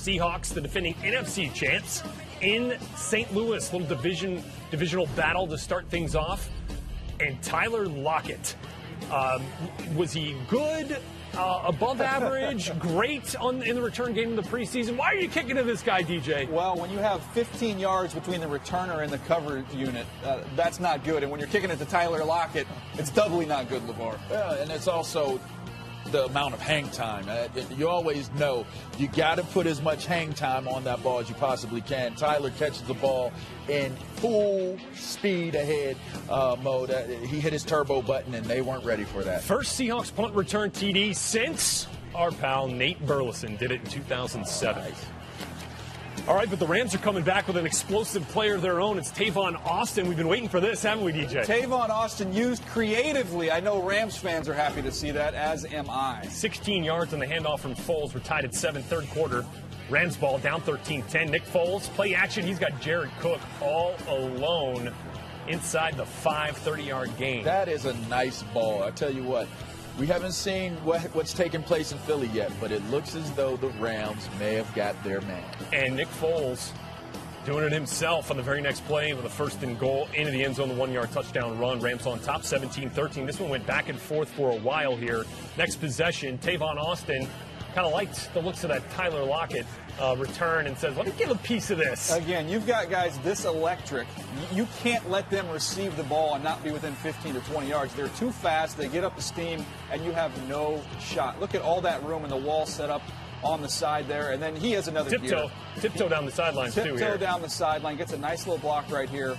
Seahawks, the defending NFC champs, in St. Louis. Little divisional battle to start things off. And Tyler Lockett, was he good? Above average, great in the return game of the preseason. Why are you kicking to this guy, DJ? Well, when you have 15 yards between the returner and the cover unit, that's not good. And when you're kicking it to Tyler Lockett, it's doubly not good, LeVar. Yeah, and it's also the amount of hang time. You always know you got to put as much hang time on that ball as you possibly can. Tyler catches the ball in full speed ahead mode. He hit his turbo button, and they weren't ready for that. First Seahawks punt return TD since our pal Nate Burleson did it in 2007. Nice. All right, but the Rams are coming back with an explosive player of their own. It's Tavon Austin. We've been waiting for this, haven't we, DJ? Tavon Austin used creatively. I know Rams fans are happy to see that, as am I. 16 yards on the handoff from Foles. We're tied at 7, third quarter. Rams ball down 13-10. Nick Foles, play action. He's got Jared Cook all alone inside the 30-yard gain. That is a nice ball. I tell you what. We haven't seen what's taking place in Philly yet, but it looks as though the Rams may have got their man. And Nick Foles doing it himself on the very next play with a first and goal into the end zone, the 1-yard touchdown run. Rams on top, 17-13. This one went back and forth for a while here. Next possession, Tavon Austin kind of liked the looks of that Tyler Lockett return and says, let me get a piece of this. Again, you've got guys this electric. You can't let them receive the ball and not be within 15 to 20 yards. They're too fast. They get up the steam, and you have no shot. Look at all that room and the wall set up on the side there. And then he has another Tiptoe down the sidelines, too. Tiptoe down the sideline, gets a nice little block right here.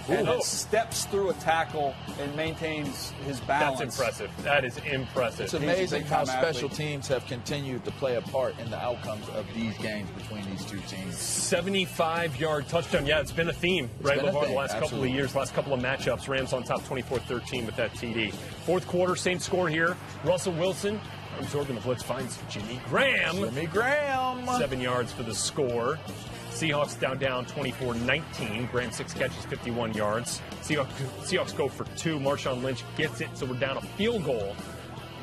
And then steps through a tackle and maintains his balance. That's impressive. That is impressive. It's amazing how special teams have continued to play a part in the outcomes of these games between these two teams. 75-yard touchdown. Yeah, it's been a theme, right, LeVar, the last couple of years, last couple of matchups. Rams on top 24-13 with that TD. Fourth quarter, same score here. Russell Wilson absorbing the blitz, finds Jimmy Graham. 7 yards for the score. Seahawks down 24-19. Graham 6 catches, 51 yards. Seahawks go for 2. Marshawn Lynch gets it, so we're down a field goal.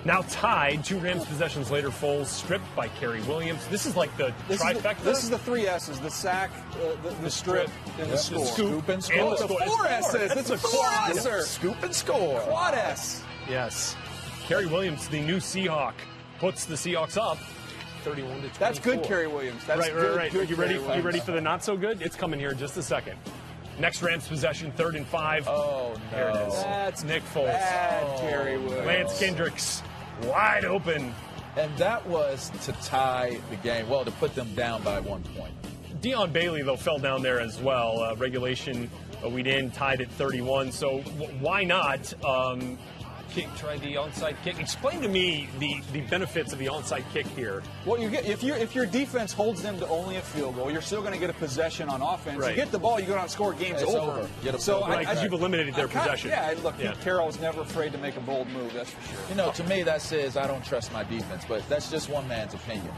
Now tied. 2 Rams possessions later. Foles stripped by Kerry Williams. This is like the trifecta. This is the 3 S's: the sack, the strip, and the score. Scoop and score. And the 4 S's. It's a quad. Scoop and score. Quad S. Yes. Kerry Williams, the new Seahawk, puts the Seahawks up 31-24. That's good, Kerry Williams. That's right. Good, you ready for the not so good? It's coming here in just a second. Next Rams possession, 3rd and 5. Oh, no. There it is. That's Nick Foles. Bad, Kerry Williams. Lance Kendricks, wide open. And that was to tie the game. Well, to put them down by 1 point. Deion Bailey, though, fell down there as well. Regulation, we'd in, tied at 31. So why not try the onside kick? Explain to me the benefits of the onside kick here. Well, you get if your defense holds them to only a field goal, you're still going to get a possession on offense. Right. You get the ball, you go down and score, game's over. As you've eliminated their possession. Look, Pete Carroll's never afraid to make a bold move, that's for sure. You know, to me, that says I don't trust my defense, but that's just one man's opinion.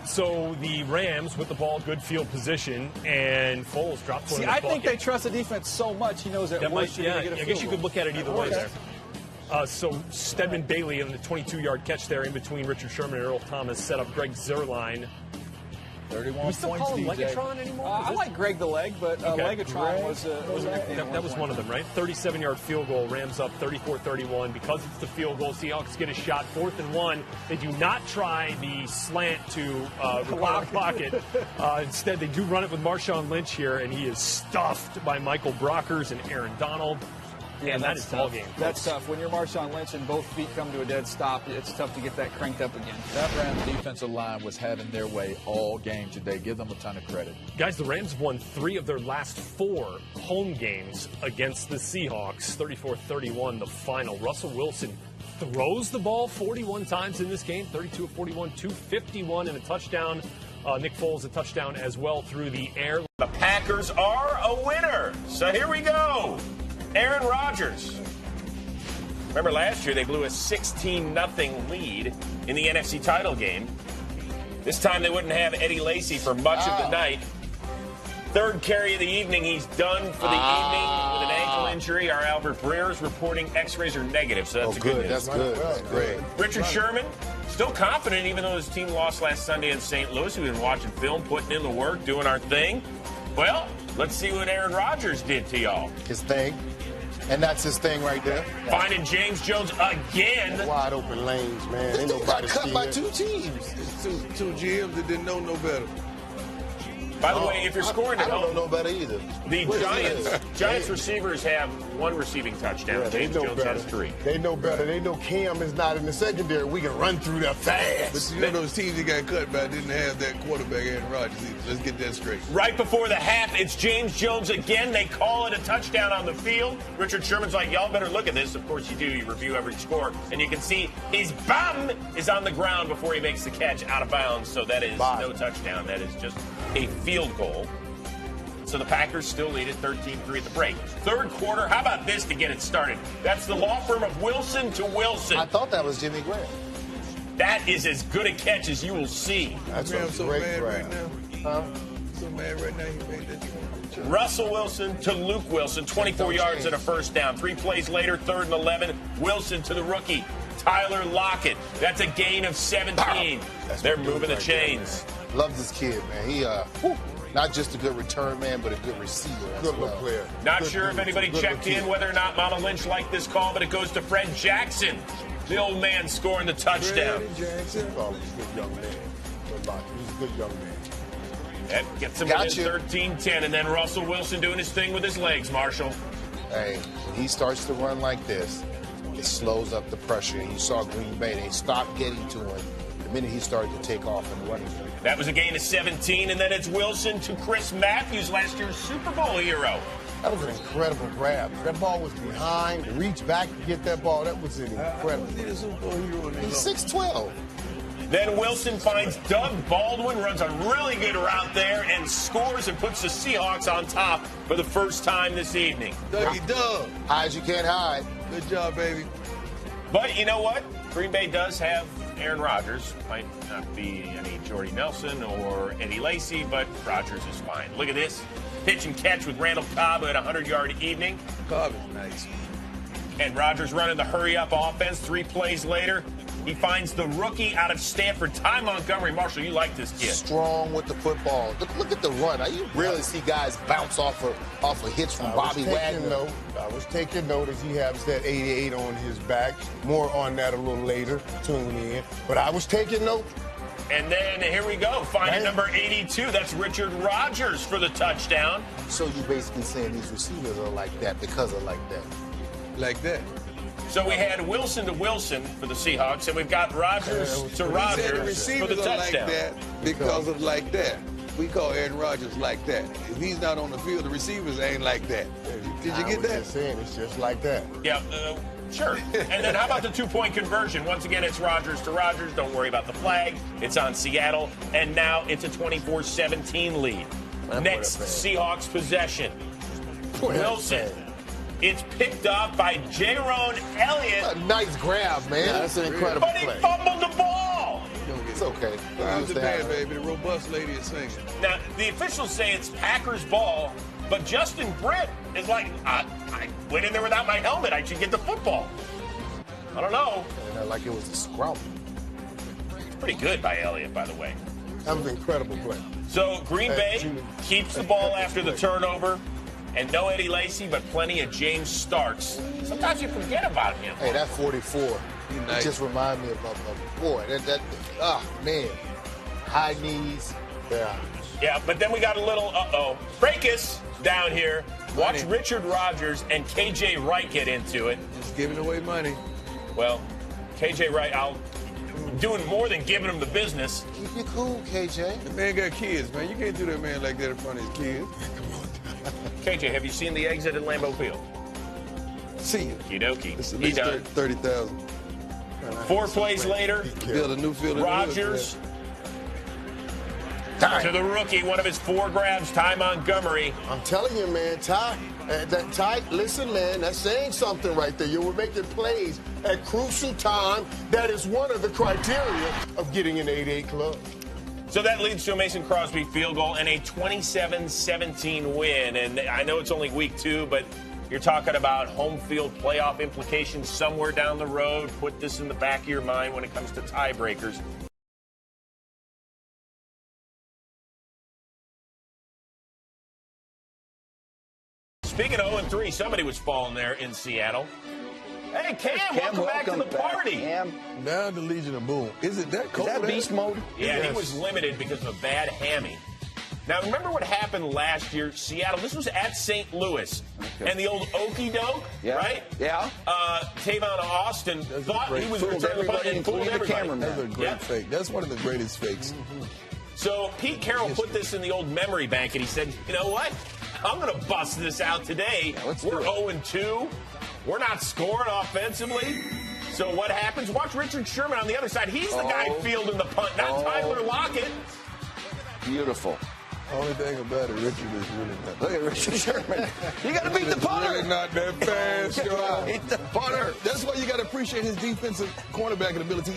So the Rams with the ball, good field position, and Foles drops one. I think they trust the defense so much, he knows that worst you're going to get a field I guess you goal. could look at it either way there. So Stedman Bailey in the 22-yard catch there in between Richard Sherman and Earl Thomas set up Greg Zerline. 31 we still points, call him DJ. Legatron anymore? I like Greg the Leg, but Legatron was a nickname. That was one of them, right? 37-yard field goal, Rams up 34-31. Because it's the field goal, Seahawks get a shot. 4th and 1. They do not try the slant to pocket. Instead, they do run it with Marshawn Lynch here, and he is stuffed by Michael Brockers and Aaron Donald. Yeah, and that is ball game. That's tough. When you're Marshawn Lynch and both feet come to a dead stop, it's tough to get that cranked up again. That Rams defensive line was having their way all game today. Give them a ton of credit. Guys, the Rams won 3 of their last 4 home games against the Seahawks. 34-31, the final. Russell Wilson throws the ball 41 times in this game. 32 of 41, 251, and a touchdown. Nick Foles, a touchdown as well through the air. The Packers are a winner. So here we go. Aaron Rodgers. Remember last year they blew a 16-0 lead in the NFC title game. This time they wouldn't have Eddie Lacy for much of the night. 3rd carry of the evening, he's done for the evening with an ankle injury. Our Albert Breer is reporting X-rays are negative, so that's good news. That's good. That's great. Richard Sherman, Still confident, even though his team lost last Sunday in St. Louis. We've been watching film, putting in the work, doing our thing. Well, let's see what Aaron Rodgers did to y'all. His thing. And that's his thing right there. Finding James Jones again. Wide open lanes, man. Ain't nobody cut by scared. 2 teams. Two GMs that didn't know no better. By the way, if you're scoring I at don't home, know no better either. the What is Giants it? receivers have 1 receiving touchdown. Yeah, they James know Jones better. has 3. They know better. They know Cam is not in the secondary. We can run through that fast. But you know those teams that got cut by didn't have that quarterback, Aaron Rodgers, either. Let's get that straight. Right before the half, it's James Jones again. They call it a touchdown on the field. Richard Sherman's like, y'all better look at this. Of course you do. You review every score. And you can see his bum is on the ground before he makes the catch out of bounds. So that is no touchdown. That is just a field goal. So the Packers still lead at 13-3 at the break. Third quarter, how about this to get it started? That's the law firm of Wilson to Wilson. I thought that was Jimmy Graham. That is as good a catch as you will see. That's I'm a so great mad grab. right now. Huh? So mad right now he made that. Russell Wilson to Luke Wilson, 24 yards and a first down. 3 plays later, 3rd and 11. Wilson to the rookie, Tyler Lockett. That's a gain of 17. They're moving the chains. Love this kid, man. He not just a good return man, but a good receiver as Good well. little player. Not Good sure if dude. anybody Good checked little in kid. whether or not Mama Lynch liked this call, but it goes to Fred Jackson, the old man scoring the touchdown. Jackson. Oh, he's a good young man. Good luck. He's a good young man. That gets him Gotcha. within 13-10, and then Russell Wilson doing his thing with his legs, Marshall. Hey, when he starts to run like this, it slows up the pressure. And you saw Green Bay, they stopped getting to him the minute he started to take off and run. That was a gain of 17, and then it's Wilson to Chris Matthews, last year's Super Bowl hero. That was an incredible grab. That ball was behind. To reach back to get that ball, that was an incredible. Was he the Super Bowl hero in He's this? 6'12". Then Wilson finds Doug Baldwin, runs a really good route there, and scores and puts the Seahawks on top for the first time this evening. Dougie Doug. High as you can't hide. Good job, baby. But you know what? Green Bay does have Aaron Rodgers. Might not be any Jordy Nelson or Eddie Lacy, but Rodgers is fine. Look at this. Pitch and catch with Randall Cobb at a 100-yard evening. Cobb is nice. And Rodgers running the hurry-up offense. 3 plays later, he finds the rookie out of Stanford, Ty Montgomery. Marshall, you like this kid. Strong with the football. Look at the run. You rarely see guys bounce off of hits from Bobby Wagner. I was taking note as he has that 88 on his back. More on that a little later. Tune in. But I was taking note. And then here we go, finding number 82. That's Richard Rodgers for the touchdown. So you basically saying these receivers are like that because of like that. Like that. So we had Wilson to Wilson for the Seahawks, and we've got Rodgers to He said the Rodgers for the receivers are like touchdown. that because of like that. We call Aaron Rodgers like that. If he's not on the field, the receivers ain't like that. Did you I get was that? just saying, it's just like that. Yeah, sure. And then how about the 2-point conversion? Once again, it's Rodgers to Rodgers. Don't worry about the flag. It's on Seattle. And now it's a 24-17 lead. Next Seahawks possession. Wilson. It's picked up by Jaron Elliott. A nice grab, man. That's an incredible But he play. fumbled the ball. It's okay. How's the band, baby? The robust lady is singing. Now, the officials say it's Packers ball, but Justin Britt is like, I went in there without my helmet. I should get the football. I don't know. Like it was a scrum. It's pretty good by Elliott, by the way. That was an incredible play. So Green Bay keeps the ball after the turnover. And no Eddie Lacy, but plenty of James Starks. Sometimes you forget about him. Hey, that 44, nice. it just reminded me of boy, man. High knees. Yeah, but then we got a little, Breakus down here. Watch Richard Rodgers and KJ Wright get into it. Just giving away money. Well, KJ Wright, I'm doing more than giving him the business. Keep you cool, KJ. The man got kids, man. You can't do that man like that in front of his kids. KJ, have you seen the exit at Lambeau Field? See you. Okie It's at dokie. He least done. 30,000. 4 plays later, Build a new field. in the Rodgers woods, to the rookie, one of his 4 grabs, Ty Montgomery. I'm telling you, man, Ty, listen, man, that's saying something right there. You were making plays at crucial time. That is one of the criteria of getting an 88 club. So that leads to a Mason Crosby field goal and a 27-17 win. And I know it's only week 2, but You're talking about home field playoff implications somewhere down the road. Put this in the back of your mind when it comes to tiebreakers. Speaking of 0-3, somebody was falling there in Seattle. Hey, Cam, welcome back to the party. Cam. Down to Legion of Boom. Is it that cold? Is that beast mode? Yeah, Yes. he was limited because of a bad hammy. Now, remember what happened last year? Seattle, this was at St. Louis. Okay. And the old okey doke, Yeah. right? Yeah. Tavon Austin thought he was Fooled returning the punt everybody, and fooled including the everybody. cameraman. That's a great Yep. fake. That's one of the greatest fakes. So Pete Carroll put this in the old memory bank, and he said, you know what? I'm going to bust this out today. let's We're do it. 0-2. We're not scoring offensively. So what happens? Watch Richard Sherman on the other side. He's the guy fielding the punt, not Tyler Lockett. Beautiful. Only thing about it, Richard is really not. Look at Richard Sherman. You got to beat the punter. Really not that fast, y'all. Beat the punter. That's why you got to appreciate his defensive cornerback ability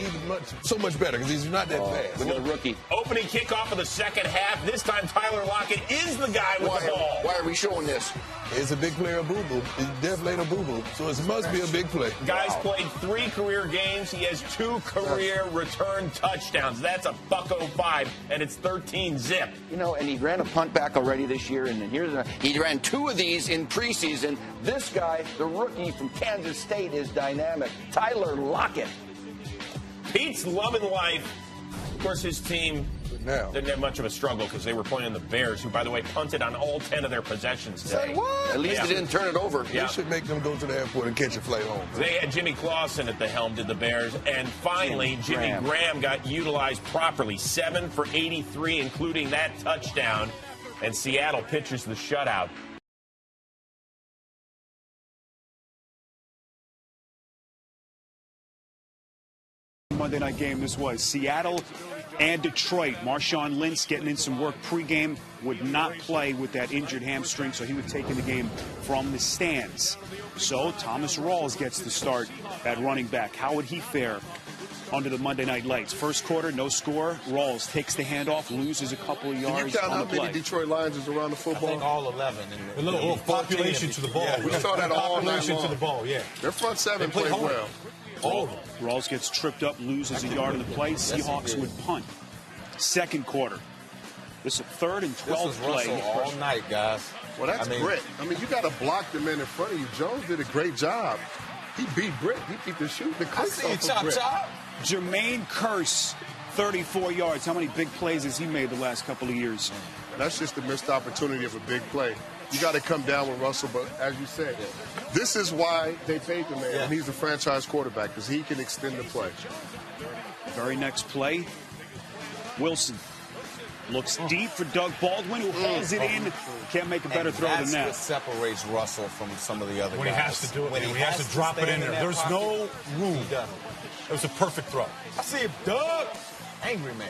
so much better, because he's not that fast. Look at the rookie. Opening kickoff of the second half. This time Tyler Lockett is the guy with the ball. Why are we showing this? It's a big player boo-boo. It's definitely a boo-boo, so it must be a big play. Guy's played 3 career games. He has 2 career return touchdowns. That's a $105, and it's 13 zip. You know, and he ran a punt back already this year, and he ran 2 of these in preseason. This guy, the rookie from Kansas State, is dynamic. Tyler Lockett. Pete's loving life. Of course, his team Now, didn't have much of a struggle because they were playing the Bears, who, by the way, punted on all 10 of their possessions today. Say what? At least Yeah. they didn't turn it over. Yeah. they should make them go to the airport and catch a flight home. They had Jimmy Clausen at the helm, did the Bears. And finally, Jimmy Graham got utilized properly. 7 for 83, including that touchdown. And Seattle pitches the shutout. Monday night game this was. Seattle and Detroit. Marshawn Lynch getting in some work pregame, would not play with that injured hamstring, so he would take in the game from the stands. So Thomas Rawls gets the start at running back. How would he fare under the Monday night lights? First quarter, no score. Rawls takes the handoff, loses a couple of yards. Can you count on how the many play. Detroit Lions is around the football? I think all 11. A little population to the ball. We saw that all night Population to long. the ball, yeah. Their front seven They play played hard. well. All of them. Rawls gets tripped up, loses a yard in the play. Seahawks would punt. Second quarter. This is a 3rd and 12 This is play. Russell all night, guys. Well, that's grit. I mean, you got to block the man in front of you. Jones did a great job. He beat Britt. He beat the shoot. The I see you, chop, chop. Jermaine Kearse, 34 yards. How many big plays has he made the last couple of years? That's just the missed opportunity of a big play. You got to come down with Russell, but as you said, this is why they paid the man, and he's a franchise quarterback, because he can extend the play. Very next play, Wilson looks deep for Doug Baldwin, who holds it in. Can't make a better throw than That's what that. separates Russell from some of the other When he guys. has to do it, When he has to drop it stay in there. that There's pocket, no room. he does it. It was a perfect throw. I see him, Doug. Angry man.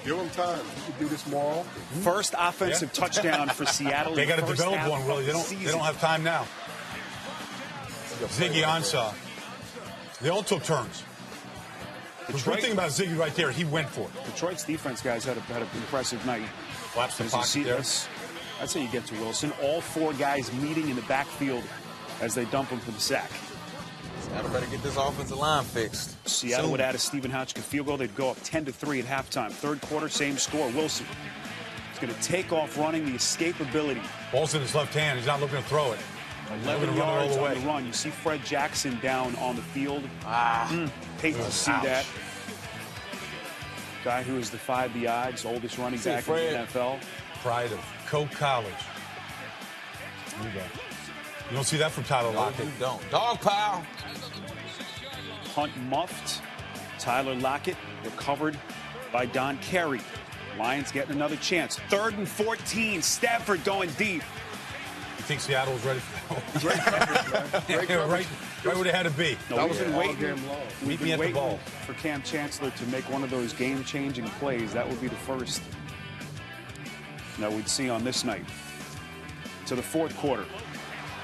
Give him time. You can do this more. First offensive touchdown for Seattle. They in got the to first develop half one, really. of They the don't season. have time now. Ziggy Ansah. They all took turns. The good thing about Ziggy right there, he went for it. Detroit's defense, guys, had an impressive night. Collapsed the As you pocket see there. this, that's how you get to Wilson. All 4 guys meeting in the backfield as they dump him for the sack. Seattle better get this offensive line fixed. Seattle would add a Stephen Hotchkiss field goal. They'd go up 10-3 at halftime. Third quarter, same score. Wilson is going to take off running, the escapability. Ball's in his left hand. He's not looking to throw it. 11 He's looking to run it all yards the on way. the run. You see Fred Jackson down on the field. Hate to see Ouch. that. Guy who has defied the odds, oldest running See, back Fred. in the NFL. Pride of Coe College. There you go. You don't see that from Tyler No, Lockett. you don't. Dog pile. Punt muffed. Tyler Lockett recovered by Don Carey. Lions getting another chance. 3rd and 14. Stafford going deep. You think Seattle was ready for that? Great coverage, man. Great coverage. Right where they had to be. No, That we've was been all waiting. game long. We've Meet me been at the waiting ball. for Cam Chancellor to make one of those game-changing plays. That would be the first that we'd see on this night. To the 4th quarter.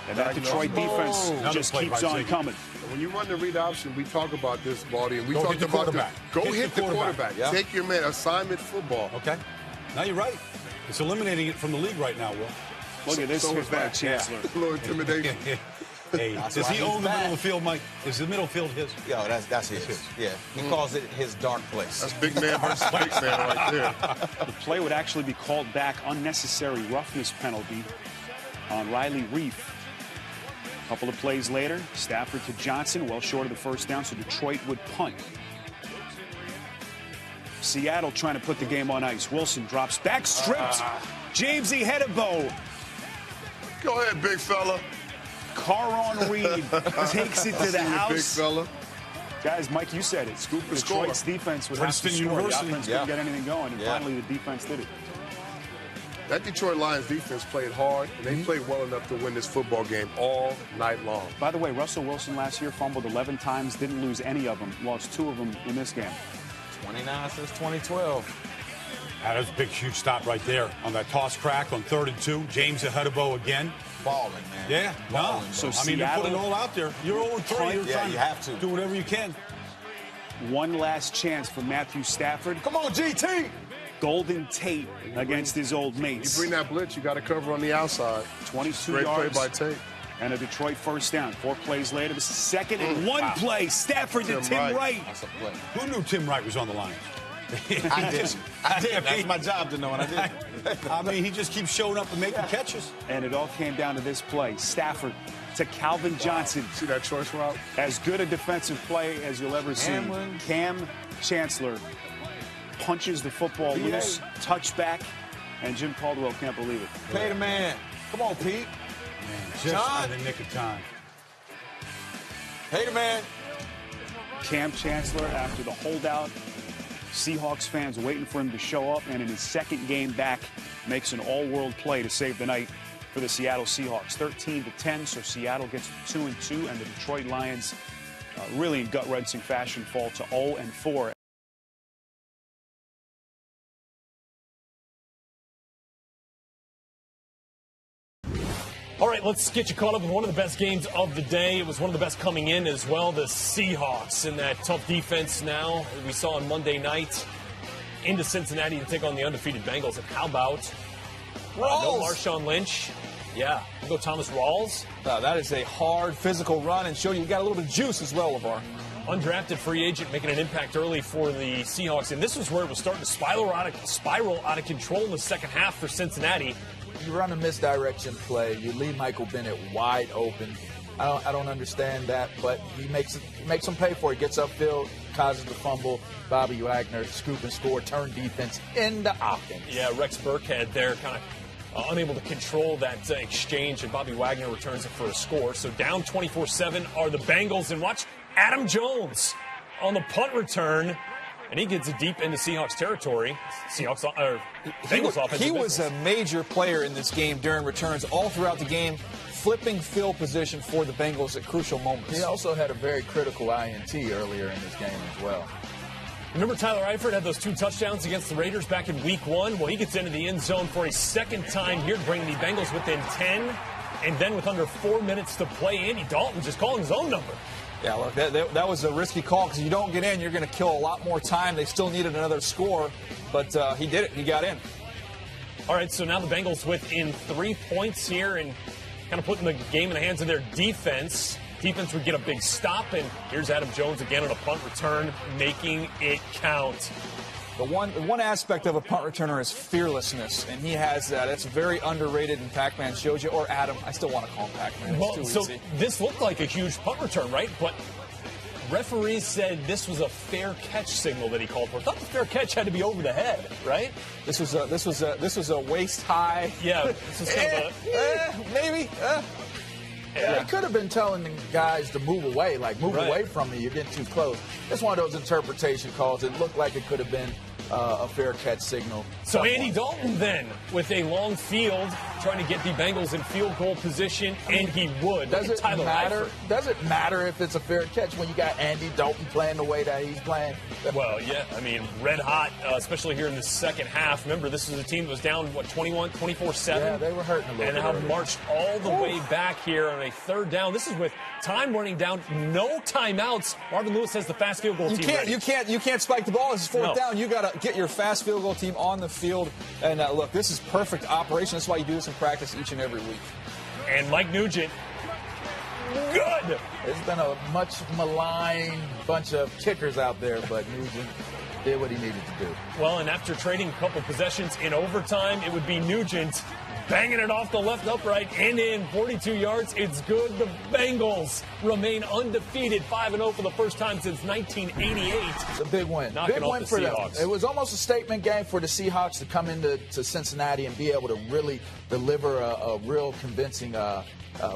And that Detroit defense Another just play keeps by on Ziggy. coming. When you run the read option, we talk about this, Baldy, and we Go talked hit the about quarterback. Go Hit hit the the quarterback. Yeah. Take your man. Assignment football. Okay. Now you're right. It's eliminating it from the league right now, Will. Look at this So here is by that. Chancellor. A little intimidation. Hey, does he own the middle of the field, Mike? Is the middle field his? Yo, that's his. Yeah, he calls it his dark place. That's big man versus big man right there. The play would actually be called back. Unnecessary roughness penalty on Riley Reif. A couple of plays later, Stafford to Johnson, well short of the first down, so Detroit would punt. Seattle trying to put the game on ice. Wilson drops back, stripped. James Ihedebo. Go ahead, big fella. Caron Reed takes it to the house. Big fella. Guys, Mike, you said it. Scoop Detroit's defense would have to Princeton score. University. The offense couldn't get anything going, and finally the defense did it. That Detroit Lions defense played hard, and they played well enough to win this football game all night long. By the way, Russell Wilson last year fumbled 11 times, didn't lose any of them, lost 2 of them in this game. 29 since 2012. That was a big, huge stop right there on that toss crack on 3rd and 2. James Ihedebo again. Balling, man. Yeah, Balling, no. So I mean, Seattle, they put it all out there. You're 0-3. You're trying you have to do whatever you can. One last chance for Matthew Stafford. Come on, GT. Golden Tate against his old mates. You bring that blitz, you got to cover on the outside. 22 Great yards. play by Tate. And a Detroit first down. 4 plays later, this is second and 1 play. Stafford to Tim Wright. That's a play. Who knew Tim Wright was on the Lions? I did. That's my job to know, and I did. I mean, he just keeps showing up and making catches. And it all came down to this play. Stafford to Calvin Johnson. See that choice route? As good a defensive play as you'll ever see. Cam Chancellor punches the football loose, touchback, and Jim Caldwell can't believe it. Pay the man. Come on, Pete. Man, just John. in the nick of time. Pay the man. Cam Chancellor, after the holdout, Seahawks fans waiting for him to show up, and in his second game back, makes an all-world play to save the night for the Seattle Seahawks. 13-10, so Seattle gets 2-2, and the Detroit Lions, really in gut-wrenching fashion, fall to 0-4. All right, let's get you caught up with one of the best games of the day. It was one of the best coming in as well. The Seahawks in that tough defense now we saw on Monday night into Cincinnati to take on the undefeated Bengals. And how about no Marshawn Lynch? Yeah, we'll go Thomas Rawls. That is a hard physical run and showed you got a little bit of juice as well, LeVar. Undrafted free agent making an impact early for the Seahawks. And this was where it was starting to spiral out of control in the second half for Cincinnati. You run a misdirection play. You leave Michael Bennett wide open. I don't understand that, but he makes him pay for it. Gets upfield, causes the fumble. Bobby Wagner scoop and score, turn defense into offense. Yeah, Rex Burkhead there kind of unable to control that exchange, and Bobby Wagner returns it for a score. So down 24-7 are the Bengals, and watch Adam Jones on the punt return. And he gets it deep into Seahawks territory. Bengals offense. He was a major player in this game during returns all throughout the game, flipping field position for the Bengals at crucial moments. He also had a very critical INT earlier in this game as well. Remember Tyler Eifert had those 2 touchdowns against the Raiders back in week 1? Well, he gets into the end zone for a second time here to bring the Bengals within 10. And then with under 4 minutes to play, Andy Dalton just calling his own number. Yeah, look, that was a risky call because you don't get in, you're going to kill a lot more time. They still needed another score, but he did it. He got in. All right, so now the Bengals within 3 points here and kind of putting the game in the hands of their defense. Defense would get a big stop, and here's Adam Jones again on a punt return, making it count. The one aspect of a punt returner is fearlessness, and he has that. It's very underrated, and Pac-Man shows you, or Adam. I still want to call him Pac-Man. It's too easy. This looked like a huge punt return, right? But referees said this was a fair catch signal that he called for. I thought the fair catch had to be over the head, right? This was a waist high. Yeah, this was kind of maybe. Yeah, he could have been telling the guys to move away, like move away from me, you're getting too close. It's one of those interpretation calls. It looked like it could have been a fair catch signal. So Andy Dalton then with a long field trying to get the Bengals in field goal position, and he would. Does it matter if it's a fair catch when you got Andy Dalton playing the way that he's playing? Well, yeah, I mean, red hot, especially here in the second half. Remember, this is a team that was down, 24-7? Yeah, they were hurting a little bit. And have marched all the way back here on a third down. This is with time running down, no timeouts. Marvin Lewis has the fast field goal team ready. You can't spike the ball. This is fourth down. You got to get your fast field goal team on the field. And look, this is perfect operation. That's why you do this in practice each and every week. And Mike Nugent good. It's been a much maligned bunch of kickers out there, but Nugent did what he needed to do. Well, and after trading a couple possessions in overtime, it would be Nugent banging it off the left upright and in 42 yards. It's good. The Bengals remain undefeated, 5-0 for the first time since 1988. It's a big win. Big win for them. Seahawks. It was almost a statement game for the Seahawks to come into Cincinnati and be able to really deliver a real convincing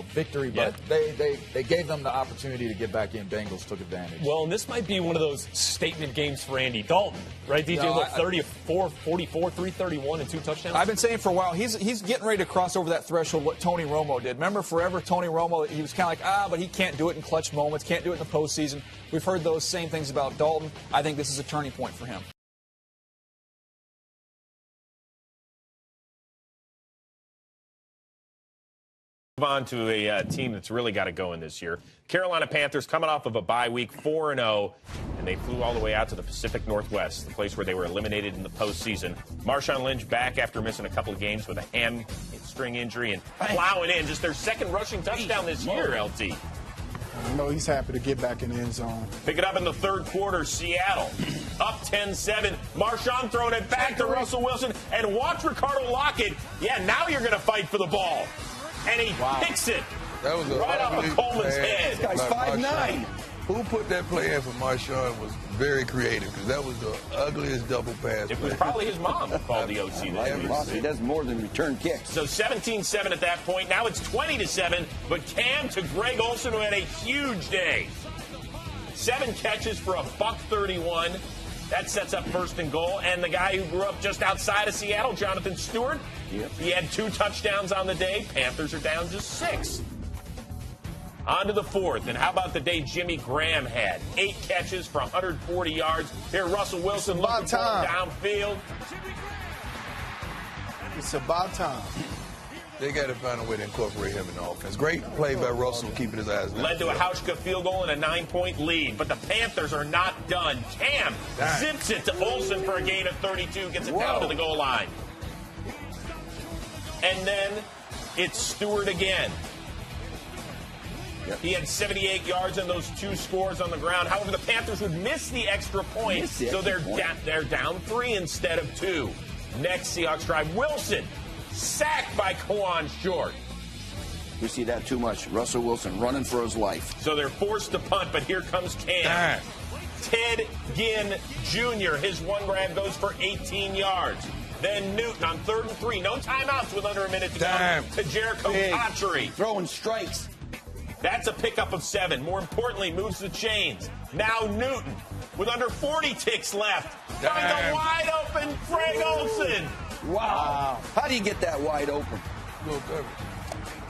victory. But they gave them the opportunity to get back in. Bengals took advantage. Well, and this might be one of those statement games for Andy Dalton, right? DJ, look, 34, 44, 331, and 2 touchdowns. I've been saying for a while, he's getting ready to cross over that threshold what Tony Romo did. Remember forever Tony Romo, he was kind of like, but he can't do it in clutch moments, can't do it in the postseason. We've heard those same things about Dalton. I think this is a turning point for him. Move on to a team that's really got it going this year. Carolina Panthers coming off of a bye week, 4-0, and they flew all the way out to the Pacific Northwest, the place where they were eliminated in the postseason. Marshawn Lynch back after missing a couple of games with a hamstring injury and plowing in just their second rushing touchdown this year, LT. No, he's happy to get back in the end zone. Pick it up in the third quarter, Seattle up 10-7. Marshawn throwing it back to Russell Wilson, and watch Ricardo Lockett. Yeah, now you're going to fight for the ball. And he picks it right off of Coleman's head. This guy's 5'9". Who put that play in for Marshawn was very creative, because that was the ugliest double pass. It was probably his mom who called the OC. He does more than return kicks. So 17-7 at that point. Now it's 20-7. But Cam to Greg Olsen, who had a huge day. 7 catches for $131. That sets up first and goal. And the guy who grew up just outside of Seattle, Jonathan Stewart, he had 2 touchdowns on the day. Panthers are down just 6. On to the fourth. And how about the day Jimmy Graham had? 8 catches for 140 yards. Here, Russell Wilson looking for him downfield. It's about time. They got to find a way to incorporate him in the offense. Great play by Russell, keeping his eyes down. Led to a Hauschka field goal and a 9-point lead. But the Panthers are not done. Cam zips it to Olsen for a gain of 32, gets it down to the goal line. And then it's Stewart again. He had 78 yards and those 2 scores on the ground. However, the Panthers would miss the extra point, so they're down 3 instead of 2. Next Seahawks drive, Wilson sacked by Kawan Short. We see that too much. Russell Wilson running for his life. So they're forced to punt, but here comes Cam. Ted Ginn Jr., his one grab goes for 18 yards. Then Newton on 3rd and 3. No timeouts with under a minute to go to Jericho Cotchery. Throwing strikes. That's a pickup of 7. More importantly, moves the chains. Now Newton with under 40 ticks left. Finds a wide open Greg Olsen. Wow. How do you get that wide open?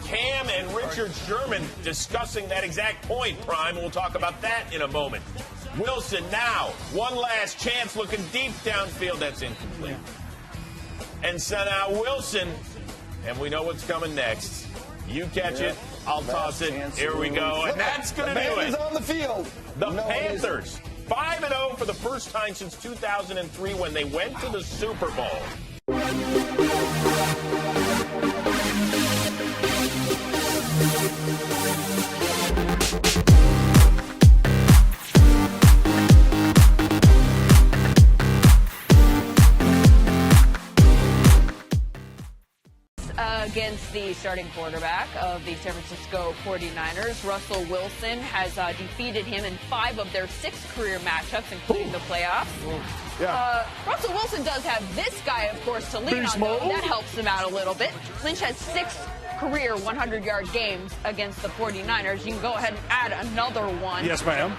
Cam and Richard Sherman discussing that exact point, Prime. We'll talk about that in a moment. Wilson now, one last chance, looking deep downfield. That's incomplete. And so now Wilson, and we know what's coming next. You catch it, I'll toss it. Here we go. And that's going to do it. On the field. The Panthers, 5-0 for the first time since 2003 when they went to the Super Bowl. Against the starting quarterback of the San Francisco 49ers, Russell Wilson has defeated him in 5 of their 6 career matchups, including the playoffs. Russell Wilson does have this guy, of course, to lean on, though. That helps him out a little bit. Lynch has 6 career 100-yard games against the 49ers. You can go ahead and add another one. Yes, ma'am.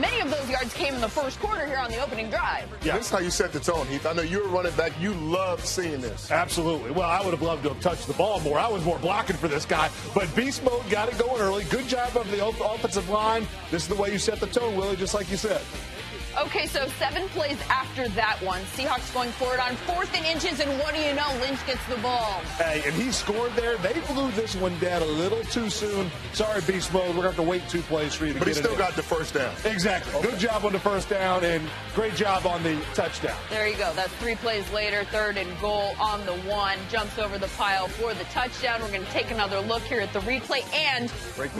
Many of those yards came in the first quarter here on the opening drive. Yeah, this is how you set the tone, Heath. I know you're a running back. You love seeing this. Absolutely. Well, I would have loved to have touched the ball more. I was more blocking for this guy. But beast mode got it going early. Good job of the offensive line. This is the way you set the tone, Willie, just like you said. Okay, so 7 plays after that one. Seahawks going forward on 4th and inches, and what do you know? Lynch gets the ball. Hey, and he scored there. They blew this one down a little too soon. Sorry, Beast Mode. We're going to have to wait 2 plays for you to But get he it still in. got the first down. Exactly. Okay. Good job on the first down, and great job on the touchdown. There you go. That's 3 plays later. 3rd and goal on the 1. Jumps over the pile for the touchdown. We're going to take another look here at the replay. And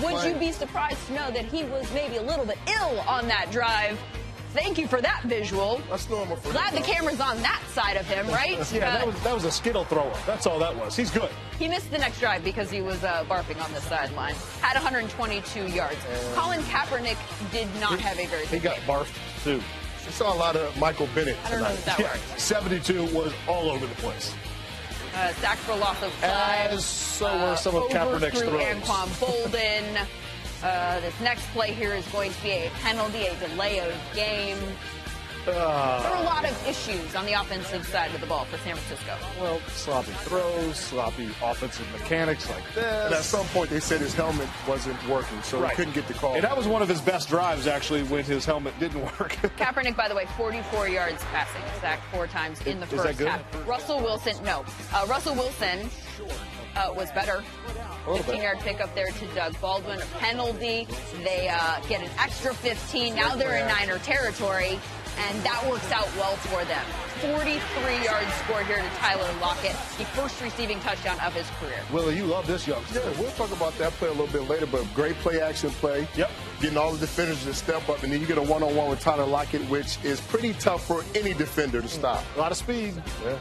would you be surprised to know that he was maybe a little bit ill on that drive? Thank you for that visual. That's normal for Glad the camera's on that side of him, right? Yeah, that was a skittle thrower. That's all that was. He's good. He missed the next drive because he was barfing on the sideline. Had 122 yards. Colin Kaepernick did not have a very good He got game. barfed, too. We saw a lot of Michael Bennett I don't know if that works. 72 was all over the place. Sacked for loss of 5. As so were some of Kaepernick's overthrew throws. Anquan Bolden. This next play here is going to be a penalty, a delay of game. There are a lot of issues on the offensive side of the ball for San Francisco. Well, sloppy throws, sloppy offensive mechanics like this. And at some point, they said his helmet wasn't working, so he couldn't get the call. And that was one of his best drives, actually, when his helmet didn't work. Kaepernick, by the way, 44 yards passing, sacked 4 times in the Is that first good? half. Russell Wilson was better. 15-yard pickup there to Doug Baldwin. A penalty. They get an extra 15. Now they're in Niner territory, and that works out well for them. 43 yards scored here to Tyler Lockett, the first receiving touchdown of his career. Willie, you love this youngster. Yeah, we'll talk about that play a little bit later, but great play-action play. Yep. Getting all the defenders to step up, and then you get a one-on-one with Tyler Lockett, which is pretty tough for any defender to stop. A lot of speed. Yeah.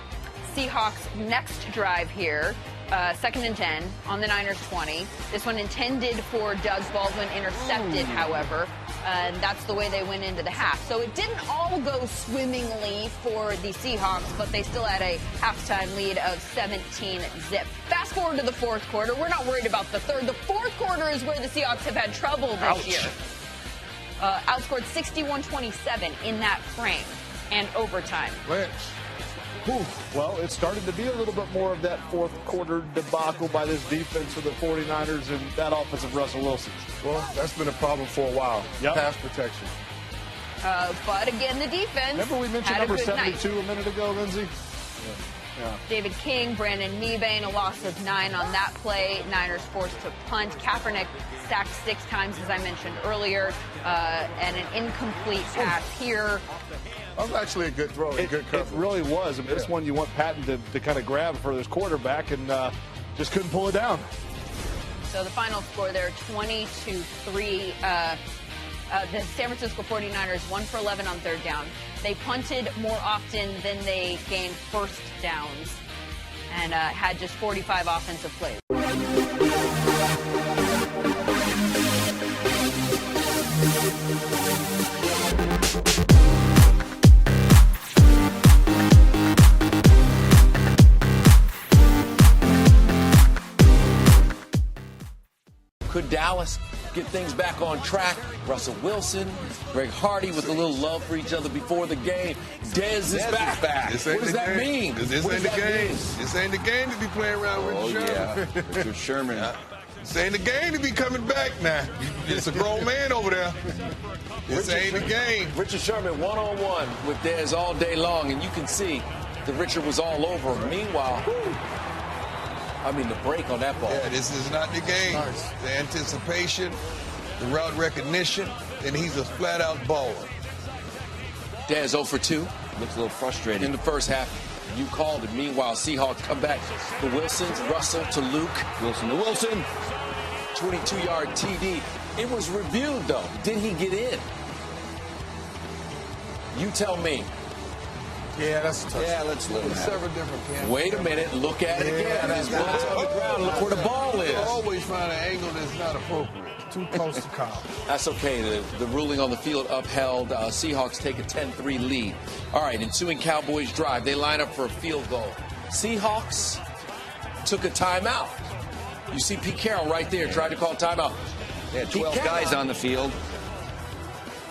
Seahawks next drive here. 2nd and 10 on the Niners 20. This one intended for Doug Baldwin, intercepted, however. And that's the way they went into the half. So it didn't all go swimmingly for the Seahawks, but they still had a halftime lead of 17-zip. Fast forward to the 4th quarter. We're not worried about the 3rd. The 4th quarter is where the Seahawks have had trouble this year. Outscored 61-27 in that frame and overtime. Well, it started to be a little bit more of that 4th quarter debacle by this defense of the 49ers and that offense of Russell Wilson. Well, that's been a problem for a while. Yep. Pass protection. But again, the defense. Remember we mentioned had number a good 72 night. a minute ago, Lindsay? Yeah. David King, Brandon Mebane, a loss of 9 on that play. Niners forced to punt. Kaepernick sacked 6 times, as I mentioned earlier, and an incomplete pass here. That was actually a good throw. Good coverage. It really was. I mean, this one you want Patton to kind of grab for this quarterback and just couldn't pull it down. So the final score there, 20-3. The San Francisco 49ers 1 for 11 on 3rd down. They punted more often than they gained first downs and had just 45 offensive plays. Could Dallas get things back on track? Russell Wilson, Greg Hardy with a little love for each other before the game. Dez is back. What does that mean? This ain't the game. This ain't the game to be playing around with Richard Sherman. Richard Sherman. This ain't the game to be coming back now. It's a grown man over there. This ain't the game. Richard Sherman one-on-one with Dez all day long, and you can see that Richard was all over him. Meanwhile, I mean, the break on that ball. Yeah, this is not the game. Nice. The anticipation, the route recognition, and he's a flat-out baller. Dez 0 for 2. Looks a little frustrated. In the first half, you called it. Meanwhile, Seahawks come back. The Wilsons, Russell to Luke. Wilson to Wilson. 22-yard TD. It was reviewed, though. Did he get in? You tell me. Yeah, that's a touchdown. Yeah, let's look at it. Several different camps. Wait a minute. Look at it again. His bull's on the ground. Look where the ball is. You always find an angle that's not appropriate. Too close to call. That's okay. The ruling on the field upheld. Seahawks take a 10-3 lead. All right, ensuing Cowboys drive. They line up for a field goal. Seahawks took a timeout. You see Pete Carroll right there tried to call timeout. They had 12 guys on the field.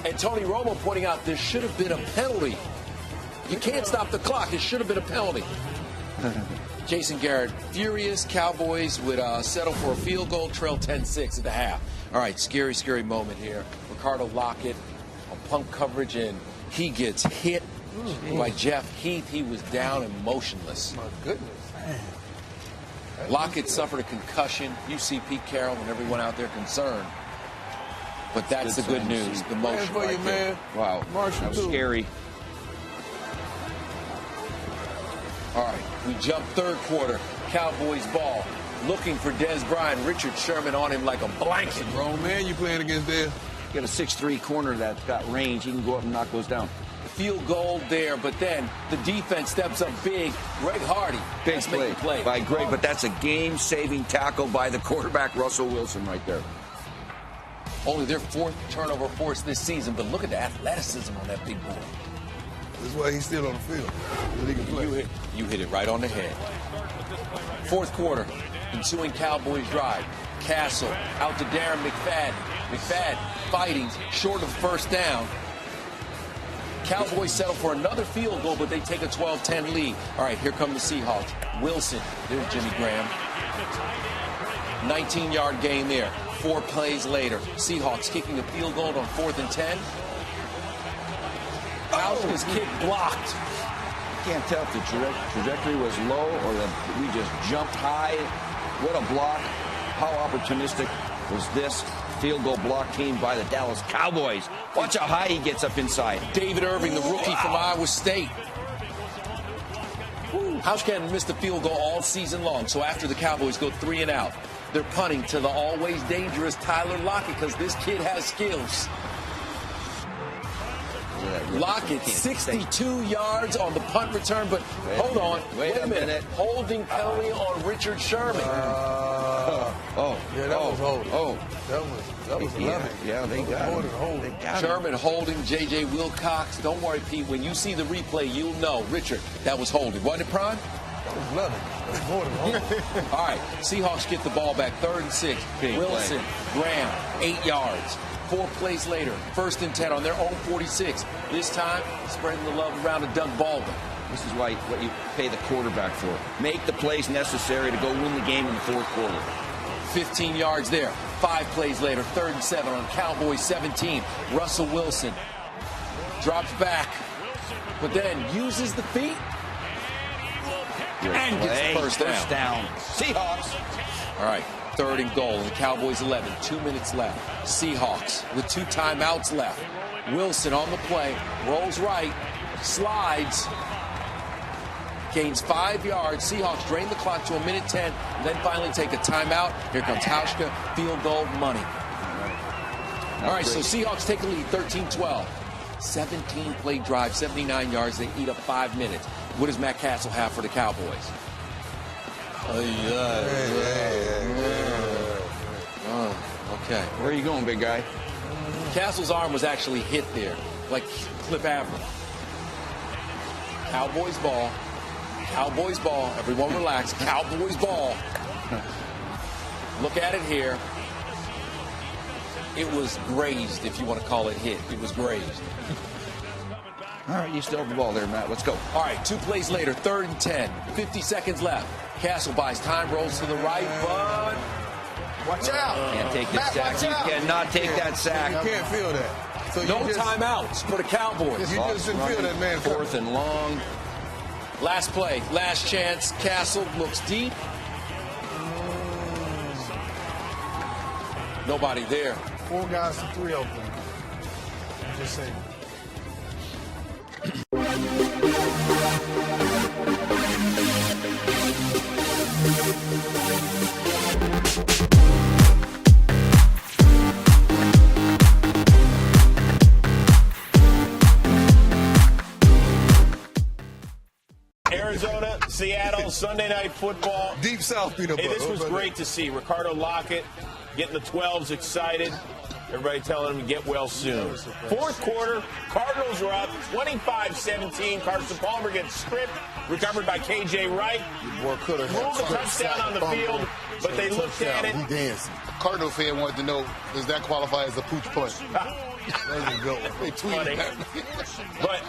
And Tony Romo pointing out there should have been a penalty. You can't stop the clock. It should have been a penalty. Jason Garrett furious. Cowboys would settle for a field goal, trail 10-6 at the half. All right, scary, scary moment here. Ricardo Lockett on pump coverage, and He gets hit by Jeff Heath. He was down and motionless. My goodness. Man. Lockett suffered a concussion. You see Pete Carroll and everyone out there concerned. But that's the good news. The motion for you, right there. man. Wow, Marshall, that was scary. All right, we jump third quarter. Cowboys ball. Looking for Des Bryant. Richard Sherman on him like a blanket. Wrong man you playing against there. You got a 6'3" corner that's got range. He can go up and knock those down. Field goal there, but then the defense steps up big. Greg Hardy. Big play by Greg, but that's a game-saving tackle by the quarterback, Russell Wilson, right there. Only their 4th turnover force this season, but look at the athleticism on that big boy. That's why he's still on the field. He can play. You hit it right on the head. 4th quarter, ensuing Cowboys drive. Castle out to Darren McFadden. McFadden fighting short of first down. Cowboys settle for another field goal, but they take a 12-10 lead. All right, here come the Seahawks. Wilson, there's Jimmy Graham. 19-yard gain there. 4 plays later. Seahawks kicking a field goal on 4th and 10. House's kick blocked. You can't tell if the trajectory was low or that we just jumped high. What a block. How opportunistic was this field goal block team by the Dallas Cowboys. Watch how high he gets up inside. David Irving, the rookie from Iowa State. Housh hadn't missed a field goal all season long, so after the Cowboys go 3 and out, they're punting to the always dangerous Tyler Lockett because this kid has skills. Lockett, 62 yards on the punt return, but hold on. Wait a minute. Holding penalty on Richard Sherman. Yeah, that was holding. That was 11. Yeah, they got it. Sherman holding J.J. Wilcox. Don't worry, Pete. When you see the replay, you'll know. Richard, that was holding. Wasn't it, Prime? That was 11. That was more than holding. All right, Seahawks get the ball back. 3rd and 6. Wilson, Graham, 8 yards. 4 plays later, 1st and 10 on their own 46. This time, spreading the love around to Doug Baldwin. This is what you pay the quarterback for. Make the plays necessary to go win the game in the 4th quarter. 15 yards there. 5 plays later, 3rd and 7 on Cowboys 17. Russell Wilson drops back, but then uses the feet and gets the first down. Seahawks. All right, 3rd and goal. And the Cowboys 11. 2 minutes left. Seahawks with 2 timeouts left. Wilson on the play. Rolls right. Slides. Gains 5 yards. Seahawks drain the clock to 1:10. And then finally take a timeout. Here comes Hauschka. Field goal money. All right, so Seahawks take a lead. 13-12. 17-play drive. 79 yards. They eat up 5 minutes. What does Matt Castle have for the Cowboys? Okay. Where are you going, big guy? Castle's arm was actually hit there, like Cliff Avril. Cowboys ball. Cowboys ball. Everyone relax. Cowboys ball. Look at it here. It was grazed, if you want to call it hit. It was grazed. All right, you still have the ball there, Matt. Let's go. All right, 2 plays later, 3rd and 10. 50 seconds left. Castle buys time, rolls to the right, but watch out. Can't take that sack. You cannot take that sack. You can't feel that. So no timeouts for the Cowboys. You just didn't feel that, man. 4th and long. Last play, last chance. Castle looks deep. Nobody there. 4 guys to 3 open. I'm just saying. Arizona, Seattle, Sunday Night Football. Deep South peanut butter. Hey, this was great to see. Ricardo Lockett getting the 12s excited. Everybody telling him to get well soon. 4th quarter, Cardinals are up 25-17. Carson Palmer gets stripped, recovered by K.J. Wright. Ruled a touchdown on the field, but they looked at it. He dancing. Cardinal fan wanted to know, does that qualify as a pooch punt? There you go. They tweeted that. But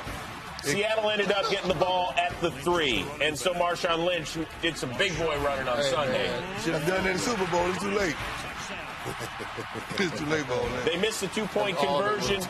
Seattle ended up getting the ball at the 3. And so Marshawn Lynch did some big boy running on Sunday. Should have done that in the Super Bowl. It's too late. It's too late, ball. They missed the 2-point conversion,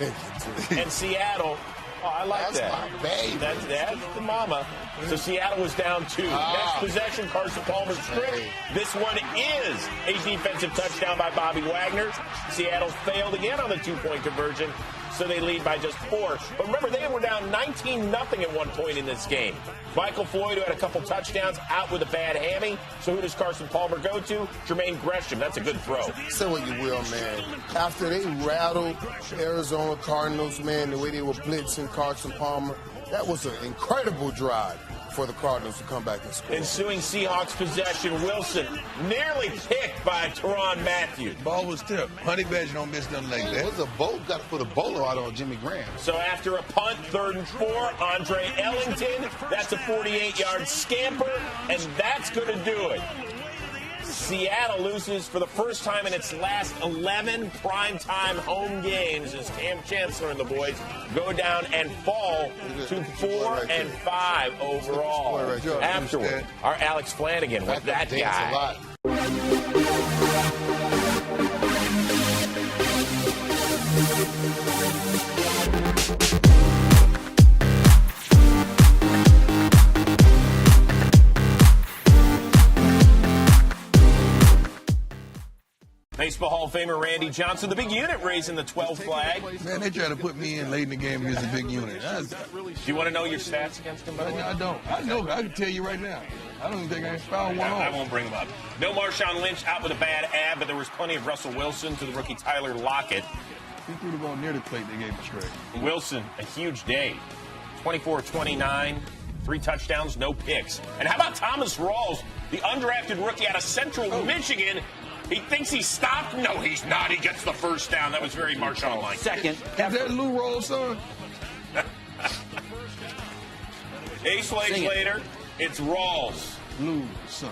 and Seattle Oh, I like That's that. my baby. That's the mama. So Seattle was down 2. Next possession, Carson Palmer strip. This one is a defensive touchdown by Bobby Wagner. Seattle failed again on the 2-point conversion, so they lead by just 4. But remember, they were down 19-0 at one point in this game. Michael Floyd, who had a couple touchdowns, out with a bad hammy. So who does Carson Palmer go to? Jermaine Gresham. That's a good throw. Say what you will, man. After they rattled Arizona Cardinals, man, the way they were blitzing Carson Palmer, that was an incredible drive for the Cardinals to come back and score. Ensuing Seahawks possession, Wilson nearly picked by Teron Matthew. Ball was tipped. Honey Badger don't miss nothing like that. What's a bowl? Got to put a bowler out on Jimmy Graham. So after a punt, 3rd and 4, Andre Ellington, that's a 48-yard scamper, and that's going to do it. Seattle loses for the first time in its last 11 primetime home games as Cam Chancellor and the boys go down and fall to 4 and 5 overall. Afterward, our Alex Flanagan with that guy. Baseball Hall of Famer Randy Johnson, the big unit raising the 12 flag. Man, they try to put me in late in the game against a big unit. Do you want to know your stats against him? I don't. I know. I can tell you right now. I don't even think I fouled one off. I won't bring him up. No Marshawn Lynch out with a bad ab, but there was plenty of Russell Wilson to the rookie Tyler Lockett. He threw the ball near the plate. They gave a strike. Wilson, a huge day. 24-29, 3 touchdowns, no picks. And how about Thomas Rawls, the undrafted rookie out of Central Michigan? He thinks he's stopped. No, he's not. He gets the first down. That was very Marshawn-like. Second. Is that Lou Rawls' son? 8 plays later, it's Rawls. Lou's son.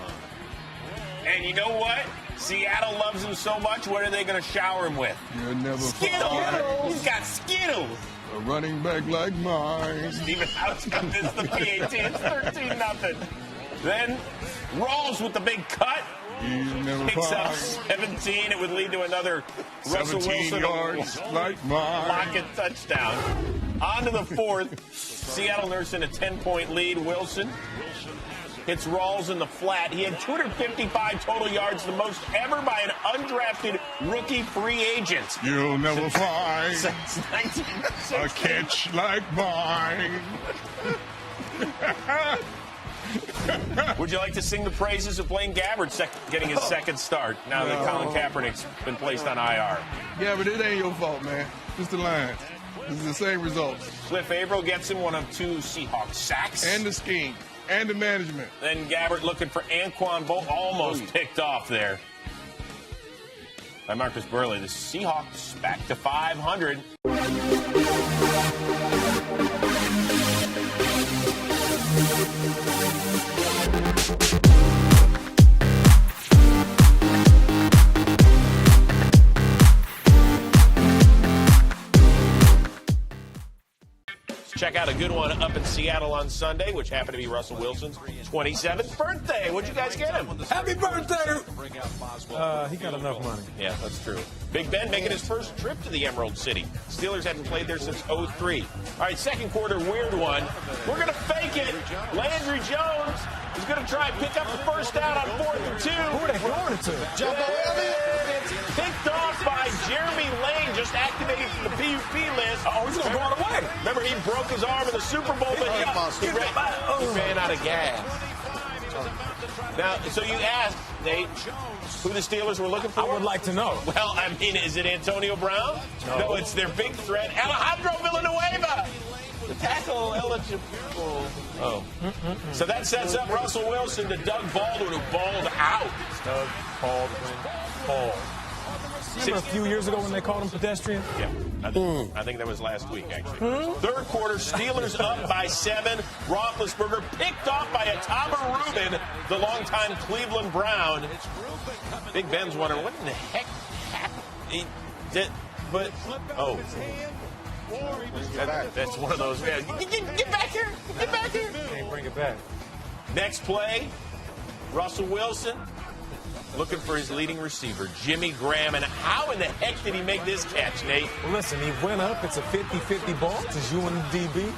And you know what? Seattle loves him so much. What are they going to shower him with? You'll never Skittles. He's got Skittles. A running back like mine. Steven House missed the PAT. It's 13-0. Then Rawls with the big cut. Picks up 17. It would lead to another Russell Wilson yards like mine. Lockett touchdown. On to the 4th. Seattle nursing a 10-point lead. Wilson hits Rawls in the flat. He had 255 total yards, the most ever by an undrafted rookie free agent. You'll never find Since 1960. a catch like mine. Would you like to sing the praises of Blaine Gabbert getting his second start now that Colin Kaepernick's been placed on IR? Yeah, but it ain't your fault, man. It's the Lions. It's the same results. Cliff Averill gets him one of 2 Seahawks sacks. And the scheme. And the management. Then Gabbert looking for Anquan Bolt, almost picked off there by Marcus Burley. The Seahawks back to 500. Check out a good one up in Seattle on Sunday, which happened to be Russell Wilson's 27th birthday. What'd you guys get him? Happy birthday! He got enough money. Yeah, that's true. Big Ben making his first trip to the Emerald City. Steelers hadn't played there since 2003. All right, second quarter, weird one. We're going to fake it. Landry Jones is going to try and pick up the first down on 4th and 2. Who are they throwing it to? Jumbo Elliott. It's picked off by Jeremy Lane, just activated from the PUP list. Oh, he's going to go all the way. Remember, he broke his arm in the Super Bowl, but he ran out of gas. Now, so you asked, Nate, who the Steelers were looking for? I would like to know. Well, I mean, is it Antonio Brown? No, it's their big threat, Alejandro Villanueva. The tackle eligible. Oh. So that sets up Russell Wilson to Doug Baldwin, who balled out. Doug Baldwin ball. Remember a few years ago when they called him pedestrian? Yeah, I think that was last week, actually. Third quarter, Steelers up by 7. Roethlisberger picked off by Atama Rubin, the longtime Cleveland Brown. Big Ben's wondering, what in the heck happened? He did, but, oh. That's one of those. Get back here! Get back here! Can't bring it back. Next play, Russell Wilson looking for his leading receiver, Jimmy Graham. And how in the heck did he make this catch, Nate? Well, listen, he went up. It's a 50-50 ball. It's you and the DB.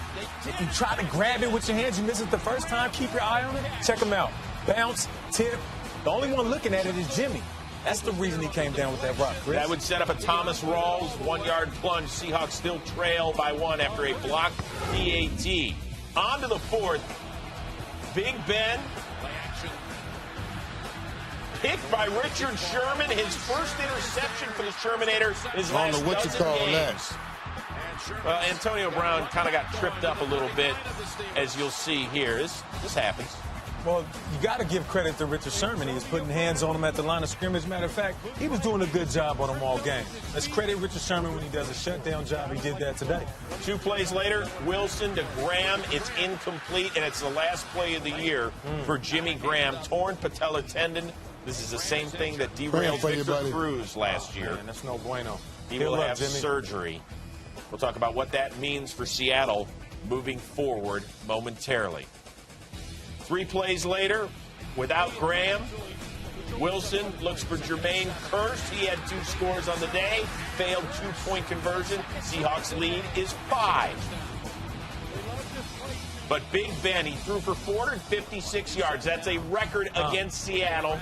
If you try to grab it with your hands, you miss it the first time, keep your eye on it. Check him out. Bounce, tip. The only one looking at it is Jimmy. That's the reason he came down with that rock, Chris. That would set up a Thomas Rawls 1-yard plunge. Seahawks still trail by 1 after a blocked PAT. On to the 4th. Big Ben. Picked by Richard Sherman. His first interception for the Shermanator in his last dozen games. Well, Antonio Brown kind of got tripped up a little bit, as you'll see here. This happens. Well, you got to give credit to Richard Sherman. He was putting hands on him at the line of scrimmage. Matter of fact, he was doing a good job on him all game. Let's credit Richard Sherman when he does a shutdown job. He did that today. 2 plays later, Wilson to Graham. It's incomplete, and it's the last play of the year for Jimmy Graham. Torn patella tendon. This is the same thing that derailed Victor Cruz last year. Man, that's no bueno. He will have surgery. We'll talk about what that means for Seattle moving forward momentarily. 3 plays later, without Graham, Wilson looks for Jermaine Kearse. He had 2 scores on the day, failed 2-point conversion. Seahawks lead is 5. But Big Ben, he threw for 456 yards. That's a record against Seattle.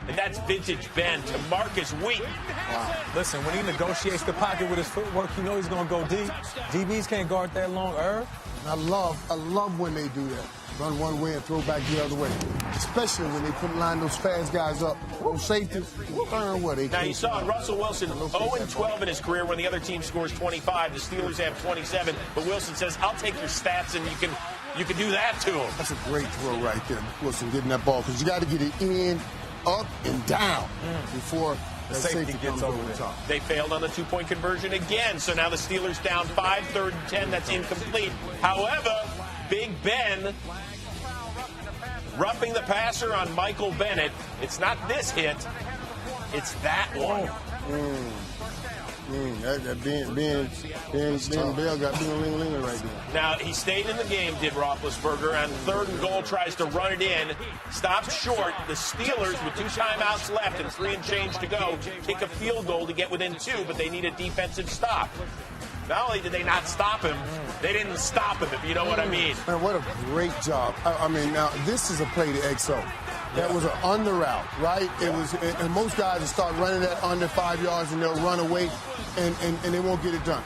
And that's vintage Ben to Marcus Wheaton. Wow. Listen, when he negotiates the pocket with his footwork, you know he's going to go deep. DBs can't guard that long. I love when they do that. Run one way and throw back the other way. Especially when they line those fast guys up. Those safeties, Now, you saw Russell Wilson 0-12 in his career when the other team scores 25. The Steelers have 27. But Wilson says, I'll take your stats, and you can do that to him. That's a great throw right there, Wilson, getting that ball. Because you got to get it in, up, and down before the safety gets over the top. They failed on the 2-point conversion again. So now the Steelers down 5, 3rd and 10. That's incomplete. However, Big Ben roughing the passer on Michael Bennett. It's not this hit. It's that one. Ben Bell got ding-a-ling-a-ling right there. Now, he stayed in the game, did Roethlisberger. On 3rd and goal, tries to run it in. Stopped short. The Steelers, with 2 timeouts left and 3 and change to go, kick a field goal to get within 2, but they need a defensive stop. Not only did they not stop him, they didn't stop him, if you know what I mean. Man, what a great job. I mean, now, this is a play to XO. That was an under route, right? It was, and most guys will start running that under 5 yards and they'll run away and they won't get it done.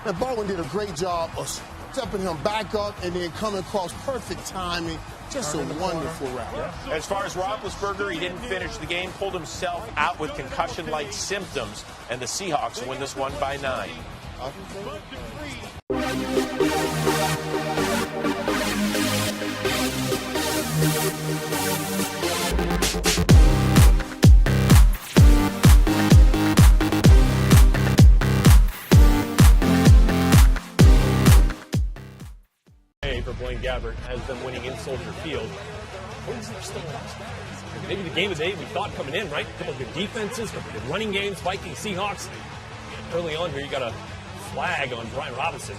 And Baldwin did a great job of stepping him back up and then coming across perfect timing. Just a wonderful route. As far as Roethlisberger, he didn't finish the game, pulled himself out with concussion-like symptoms, and the Seahawks win this one by 9. For Blaine Gabbert has them winning in Soldier Field. Maybe the game of the day we thought coming in, right? A couple of good defenses, a couple of good running games, Vikings, Seahawks. Early on here, you got a flag on Brian Robinson.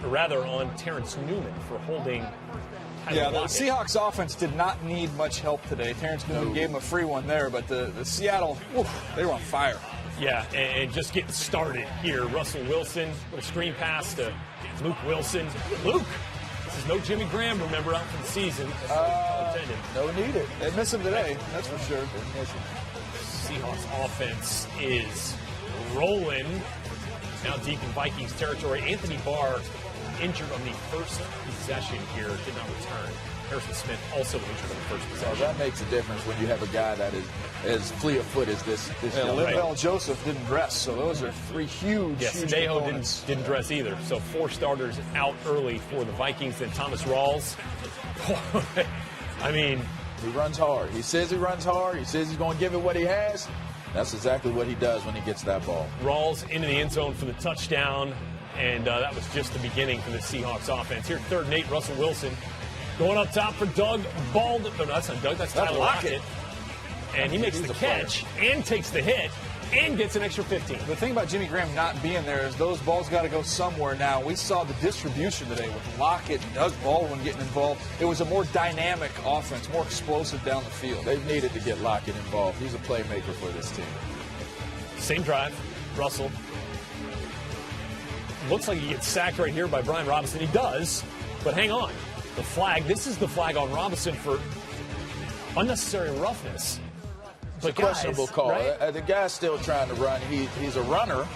Or rather on Terrence Newman for holding Tyler the Lockett. Seahawks offense did not need much help today. Terrence Newman gave him a free one there, but the Seattle, they were on fire. Yeah, and just getting started here. Russell Wilson with a screen pass to Luke Wilson. Luke, this is no Jimmy Graham, remember, out for the season. No need it. They miss him today, that's for sure. Seahawks offense is rolling. Now deep in Vikings territory. Anthony Barr injured on the first possession here, did not return. Harrison Smith also injured on the first possession. That makes a difference when you have a guy that is as fleet of foot as this young man. Linval Joseph didn't dress, so those are 3 huge, yes, huge Neho components. didn't dress either. So 4 starters out early for the Vikings. Then Thomas Rawls. I mean, he runs hard. He says he runs hard. He says he's going to give it what he has. That's exactly what he does when he gets that ball. Rawls into the end zone for the touchdown, and that was just the beginning for the Seahawks offense. Here, 3rd and 8, Russell Wilson going up top for Doug Baldwin. No, that's not Doug. That's Tyler Lockett. And he makes the catch and takes the hit. and gets an extra 15. The thing about Jimmy Graham not being there is those balls got to go somewhere now. We saw the distribution today with Lockett and Doug Baldwin getting involved. It was a more dynamic offense, more explosive down the field. They've needed to get Lockett involved. He's a playmaker for this team. Same drive, Russell. Looks like he gets sacked right here by Brian Robinson. He does, but hang on. The flag, this is the flag on Robinson for unnecessary roughness. It's a questionable call. Right? The guy's still trying to run. He's a runner,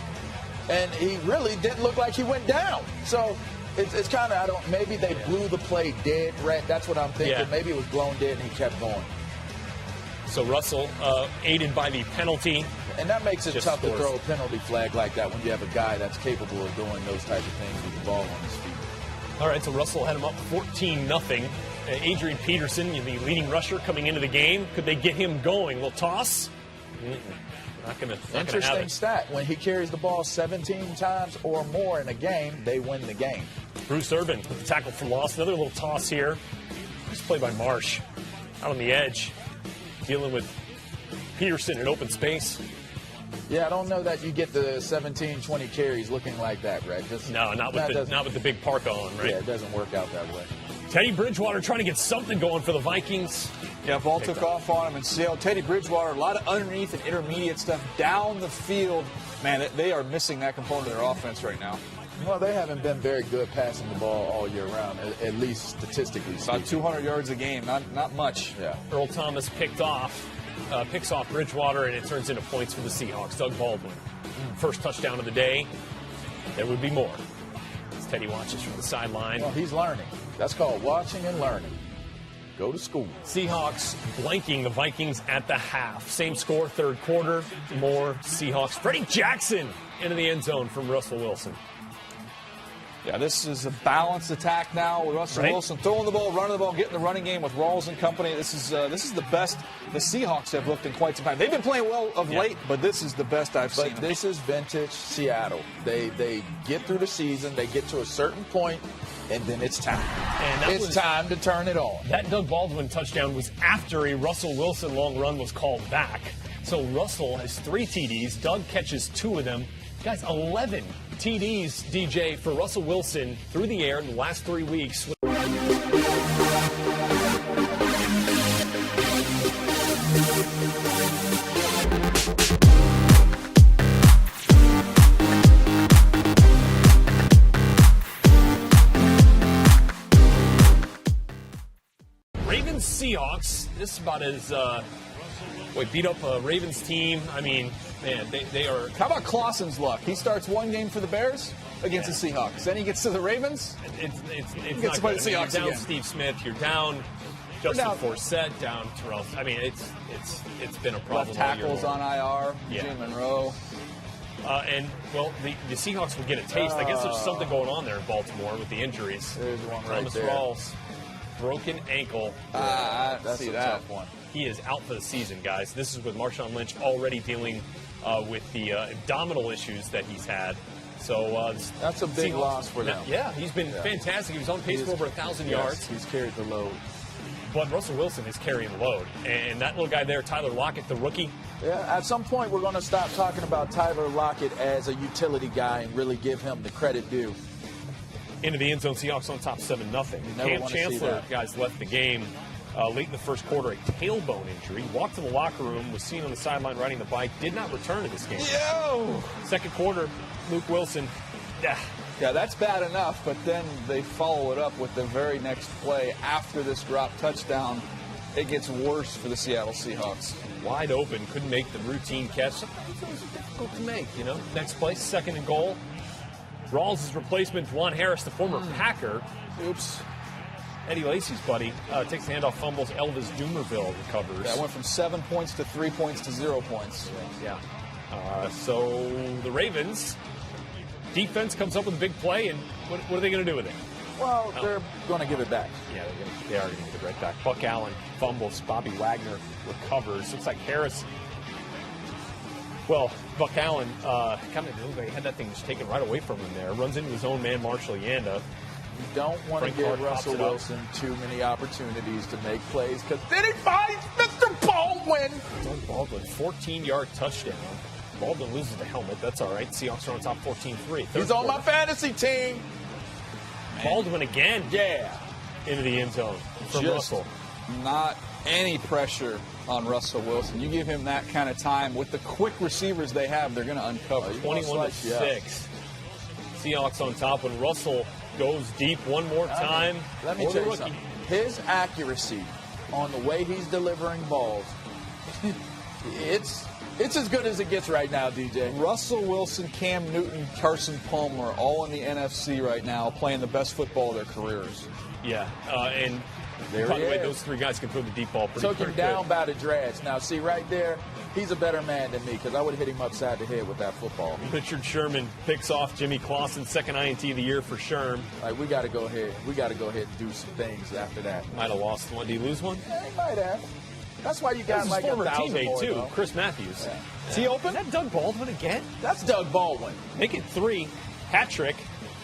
and he really didn't look like he went down. So it's kind of, maybe they blew the play dead, Rhett. That's what I'm thinking. Yeah. Maybe it was blown dead and he kept going. So Russell, aided by the penalty. And that makes it tough scores. to throw a penalty flag like that when you have a guy that's capable of doing those type of things with the ball on his feet. All right, so Russell had him up 14-0. Adrian Peterson, the leading rusher, coming into the game. Could they get him going? Little toss? Not going to have Interesting it. stat. When he carries the ball 17 times or more in a game, they win the game. Bruce Irvin with the tackle for loss. Another little toss here. Nice play by Marsh. Out on the edge. Dealing with Peterson in open space. Yeah, I don't know that you get the 17, 20 carries looking like that, Greg. No, not with the big parka on, right? Yeah, it doesn't work out that way. Teddy Bridgewater trying to get something going for the Vikings. Yeah, ball took off on him and sailed. Teddy Bridgewater, a lot of underneath and intermediate stuff down the field. Man, they are missing that component of their offense right now. Well, they haven't been very good passing the ball all year round, at least statistically speaking. About 200 yards a game, not much. Yeah. Earl Thomas picks off Bridgewater, and it turns into points for the Seahawks. Doug Baldwin, first touchdown of the day. There would be more. As Teddy watches from the sideline. Well, he's learning. That's called watching and learning. Go to school. Seahawks blanking the Vikings at the half. Same score, third quarter. More Seahawks. Freddie Jackson into the end zone from Russell Wilson. Yeah, this is a balanced attack now with Russell Wilson throwing the ball, running the ball, getting the running game with Rawls and company. This is the best the Seahawks have looked in quite some time. They've been playing well of late, but this is the best I've seen. But this is vintage Seattle. They get through the season, they get to a certain point, and then it's time. It's time to turn it on. That Doug Baldwin touchdown was after a Russell Wilson long run was called back. So Russell has 3 TDs. Doug catches 2 of them. Guys, 11 TDs, DJ, for Russell Wilson through the air in the last 3 weeks. Ravens Seahawks. This is about as beat up a Ravens team. I mean, man, they are. How about Clausen's luck? He starts one game for the Bears against the Seahawks. Then he gets to the Ravens. It's gets to play the Seahawks you're down again. Steve Smith. You're down Justin Forsett. Down Terrell. I mean, it's been a problem. Left tackles on IR. Yeah. Jim Monroe. The Seahawks will get a taste. I guess there's something going on there in Baltimore with the injuries. There's one right Thomas there. Rawls, broken ankle. That's a tough one. He is out for the season, guys. This is with Marshawn Lynch already dealing with the abdominal issues that he's had. So that's a big loss for them. Yeah, he's been fantastic. He was on pace for over 1,000 yards. He's carried the load. But Russell Wilson is carrying the load. And that little guy there, Tyler Lockett, the rookie. Yeah, at some point we're going to stop talking about Tyler Lockett as a utility guy and really give him the credit due. Into the end zone, Seahawks on top 7-0. Cam Chancellor, guys, left the game late in the first quarter, a tailbone injury. Walked to the locker room, was seen on the sideline riding the bike, did not return to this game. Second quarter, Luke Wilson. Yeah, that's bad enough, but then they follow it up with the very next play after this drop touchdown. It gets worse for the Seattle Seahawks. Wide open, couldn't make the routine catch. Sometimes those are difficult to make, you know. Next play, 2nd and goal. Rawls' replacement, Juwan Harris, the former Packer. Oops. Eddie Lacy's buddy takes the handoff, fumbles. Elvis Dumerville recovers. That went from 7 points to 3 points to 0 points. Yeah. So the Ravens defense comes up with a big play, and what are they going to do with it? Well, they're going to give it back. Yeah, they are going to give it right back. Buck Allen fumbles. Bobby Wagner recovers. Looks like Harris. Well, Buck Allen had that thing just taken right away from him there. Runs into his own man, Marshall Yanda. You don't want to give Russell Wilson too many opportunities to make plays because then he finds Mr. Baldwin. Doug Baldwin, 14-yard touchdown. Baldwin loses the helmet. That's all right. Seahawks are on top 14-3. He's on my fantasy team. Baldwin again. Yeah. Into the end zone from Just Russell. Not any pressure on Russell Wilson. You give him that kind of time with the quick receivers they have, they're going to uncover. 21-6. Seahawks on top when Russell goes deep one more time. Let me tell you something. His accuracy on the way he's delivering balls, it's as good as it gets right now, DJ. Russell Wilson, Cam Newton, Carson Palmer, all in the NFC right now, playing the best football of their careers. Yeah, and there by the way, those three guys can throw the deep ball pretty Took him down by the dreads. Now, see, right there, he's a better man than me because I would have hit him upside the head with that football. Richard Sherman picks off Jimmy Clausen, second INT of the year for Sherm. Like, we got to go ahead. We got to go ahead and do some things after that. Might have lost one. Did he lose one? Yeah, he might have. That's why you got like his former 1,000 teammate more, too, though. Chris Matthews. Yeah. Is he open? Is that Doug Baldwin again? That's Doug Baldwin. Make it 3. Hat trick.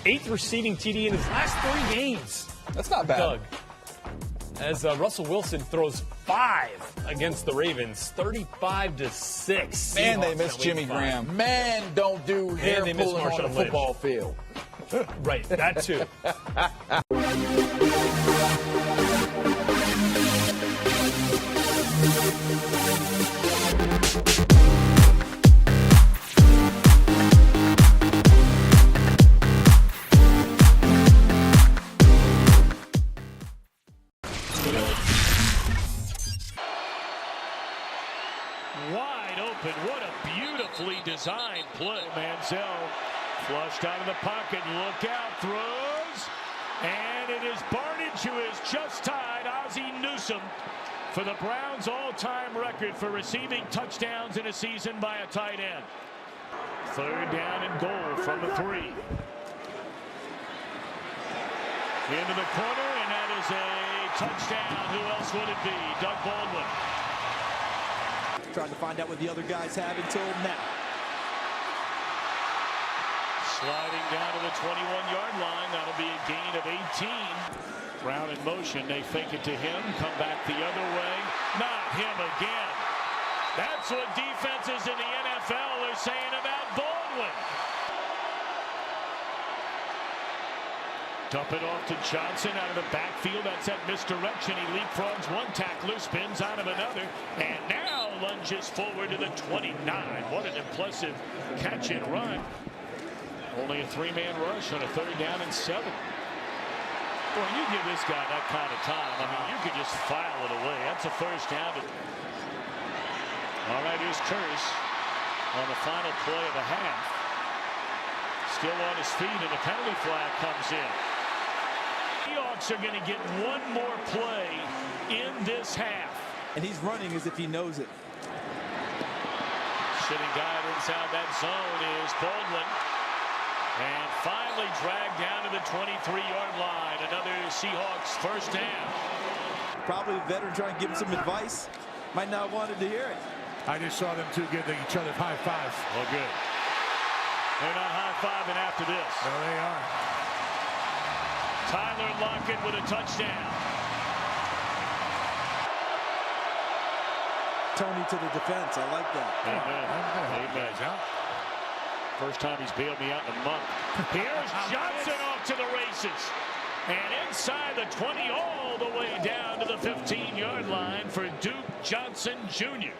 8th receiving TD in his last 3 games. That's not bad. Doug. As Russell Wilson throws 5 against the Ravens, 35-6. Man, they missed Jimmy Graham. Man, don't do hair they miss pulling on Marshawn the football field. Right, that too. Wide open. What a beautifully designed play. Manziel flushed out of the pocket. Look out. Throws. And it is Barnidge who is just tied Ozzie Newsome for the Browns' all-time record for receiving touchdowns in a season by a tight end. 3rd down and goal from the 3. Into the corner, and that is a touchdown. Who else would it be? Doug Baldwin. Trying to find out what the other guys have until now. Sliding down to the 21-yard line. That'll be a gain of 18. Brown in motion. They fake it to him. Come back the other way. Not him again. That's what defenses in the NFL are saying about Baldwin. Dump it off to Johnson out of the backfield. That's that misdirection. He leapfrogs one tackler, spins out of another, and now lunges forward to the 29. What an impressive catch and run. Only a 3-man rush on a 3rd down and 7. Boy, you give this guy that kind of time. I mean, you could just file it away. That's a 1st down. All right, here's Curse on the final play of the half. Still on his feet, and the penalty flag comes in. Seahawks are going to get one more play in this half. And he's running as if he knows it. Sitting guy inside that zone is Baldwin. And finally dragged down to the 23-yard line. Another Seahawks 1st down. Probably a veteran trying to give him some advice. Might not have wanted to hear it. I just saw them two give each other high fives. Oh, good. They're not high-fiving after this. No, they are. Tyler Lockett with a touchdown. Tony to the defense. I like that. Amen. Amen. First time he's bailed me out in a month. Here's Johnson off to the races. And inside the 20 all the way down to the 15-yard line for Duke Johnson Jr.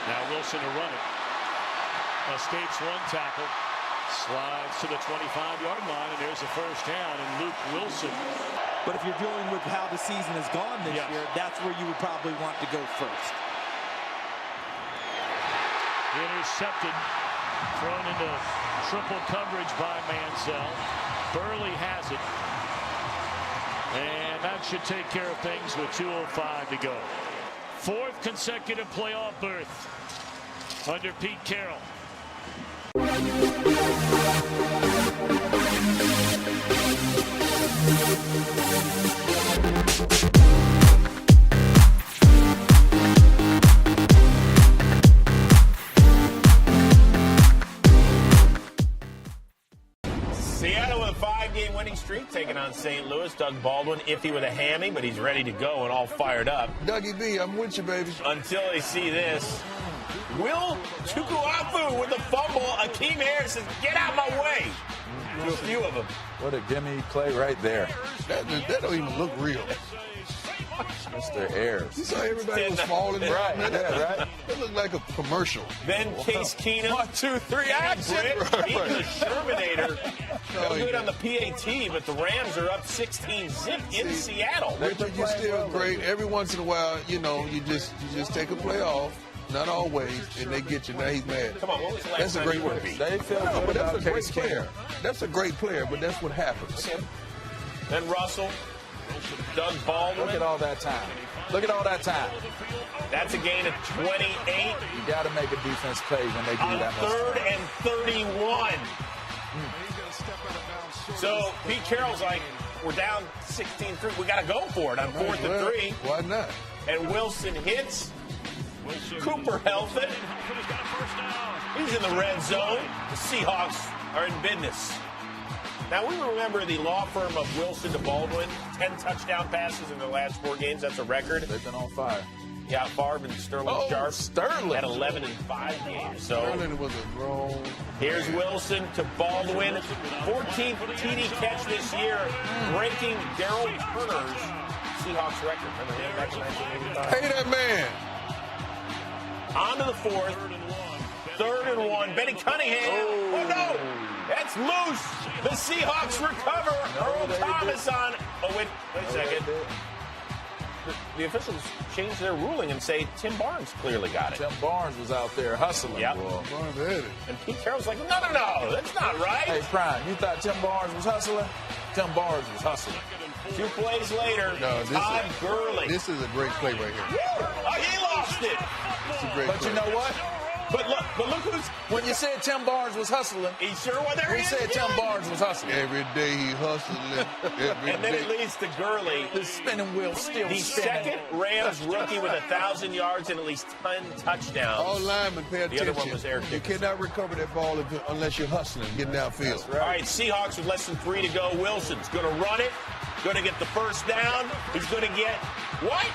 Now Wilson to run it. Escapes one tackle. Slides to the 25-yard line, and there's a 1st down, and Luke Wilson. But if you're dealing with how the season has gone this year, that's where you would probably want to go first. Intercepted. Thrown into triple coverage by Manziel. Burley has it. And that should take care of things with 2:05 to go. 4th consecutive playoff berth under Pete Carroll. Seattle with a 5-game winning streak, taking on St. Louis. Doug Baldwin, iffy with a hammy, but he's ready to go and all fired up. Dougie B, I'm with you, baby. Until they see this. Will Tukuafu with the fumble. Akeem Harris says, get out my way. To a few of them. What a gimme play right there. That don't even look real. Mr. Ayers. You saw everybody was falling down. Right, Man. yeah, right. That looked like a commercial. Then Case Keenum. 1, 2, 3, action. Even the Shermanator. No good on the PAT, but the Rams are up 16-zip in Seattle. You're still great. Every once in a while, you just take a play off. Not always, and they get you. Now he's mad. Come on, what was the last That's a time great you were one. beat? They feel No, good but about that's a great Case player. That's a great player, but that's what happens. Then Russell, Doug Baldwin. Look at all that time. Look at all that time. That's a gain of 28. You got to make a defense play when they do On that much. 3rd and 31. So Pete Carroll's like, we're down 16-3. We got to go for it on 4th and 3. Why not? And Wilson hits. Cooper Helfet. He's in the red zone. The Seahawks are in business. Now, we remember the law firm of Wilson to Baldwin, 10 touchdown passes in their last 4 games. That's a record. They've been on fire. Yeah, Favre and Sterling Sharp. Sterling. At 11 and 5 games. So Sterling was a grown. here's Wilson to Baldwin. 14th TD catch this year, breaking Daryl Turner's Seahawks record. Remember him back in 1985? Hey, that man. On to the 4th. 3rd and 1. Benny Cunningham. Oh, no. That's loose. The Seahawks recover. Earl Thomas on. Oh, wait a second. The officials changed their ruling and say Tim Barnes clearly got it. Tim Barnes was out there hustling. Yep. Barnes had it. And Pete Carroll's like, no, that's not right. Hey, Prime, you thought Tim Barnes was hustling? Tim Barnes was hustling. 2 plays later, Todd Gurley. This is a great play right here. Oh, he lost it. It's a great But play. you know what? But look who's. When you said Tim Barnes was hustling, He sure was there. we said Tim Barnes was hustling. Every day he hustling. And then it leads to Gurley. The spinning wheel still The spinning. second Rams rookie with 1,000 yards and at least 10 touchdowns. All linemen pay attention. The other one was Eric You Dickerson. cannot recover that ball unless you're hustling, getting downfield. All right, Seahawks with less than 3 to go. Wilson's going to run it, going to get the first down. He's going to get what?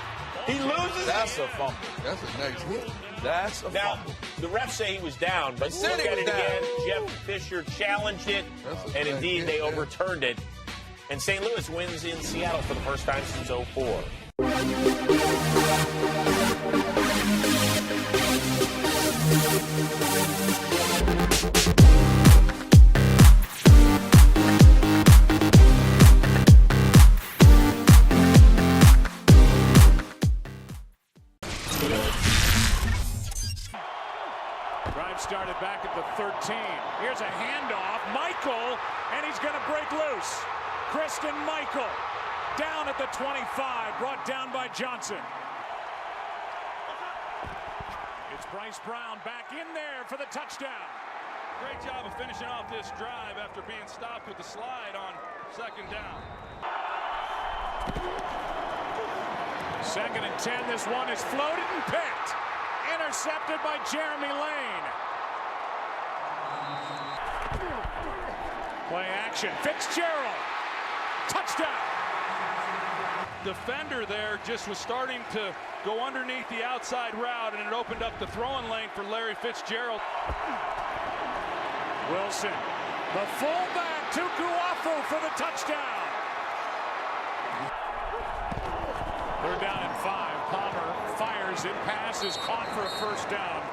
He loses That's it. a fumble. That's a nice hit. That's a Now, fumble. the refs say he was down, but said look he at was it down. again. Jeff Fisher challenged it, That's a and nice indeed hit, they yeah. overturned it. And St. Louis wins in Seattle for the first time since 2004. Drive started back at the 13. Here's a handoff. Michael, and he's going to break loose. Christian Michael down at the 25, brought down by Johnson. It's Bryce Brown back in there for the touchdown. Great job of finishing off this drive after being stopped with the slide on 2nd down. 2nd and 10. This one is floated and picked. Intercepted by Jeremy Lane. Play action. Fitzgerald. Touchdown. Defender there just was starting to go underneath the outside route, and it opened up the throwing lane for Larry Fitzgerald. Wilson. The fullback, Tukuafu for the touchdown. 3rd down and 5. Palmer fires it. Pass is caught for a first down.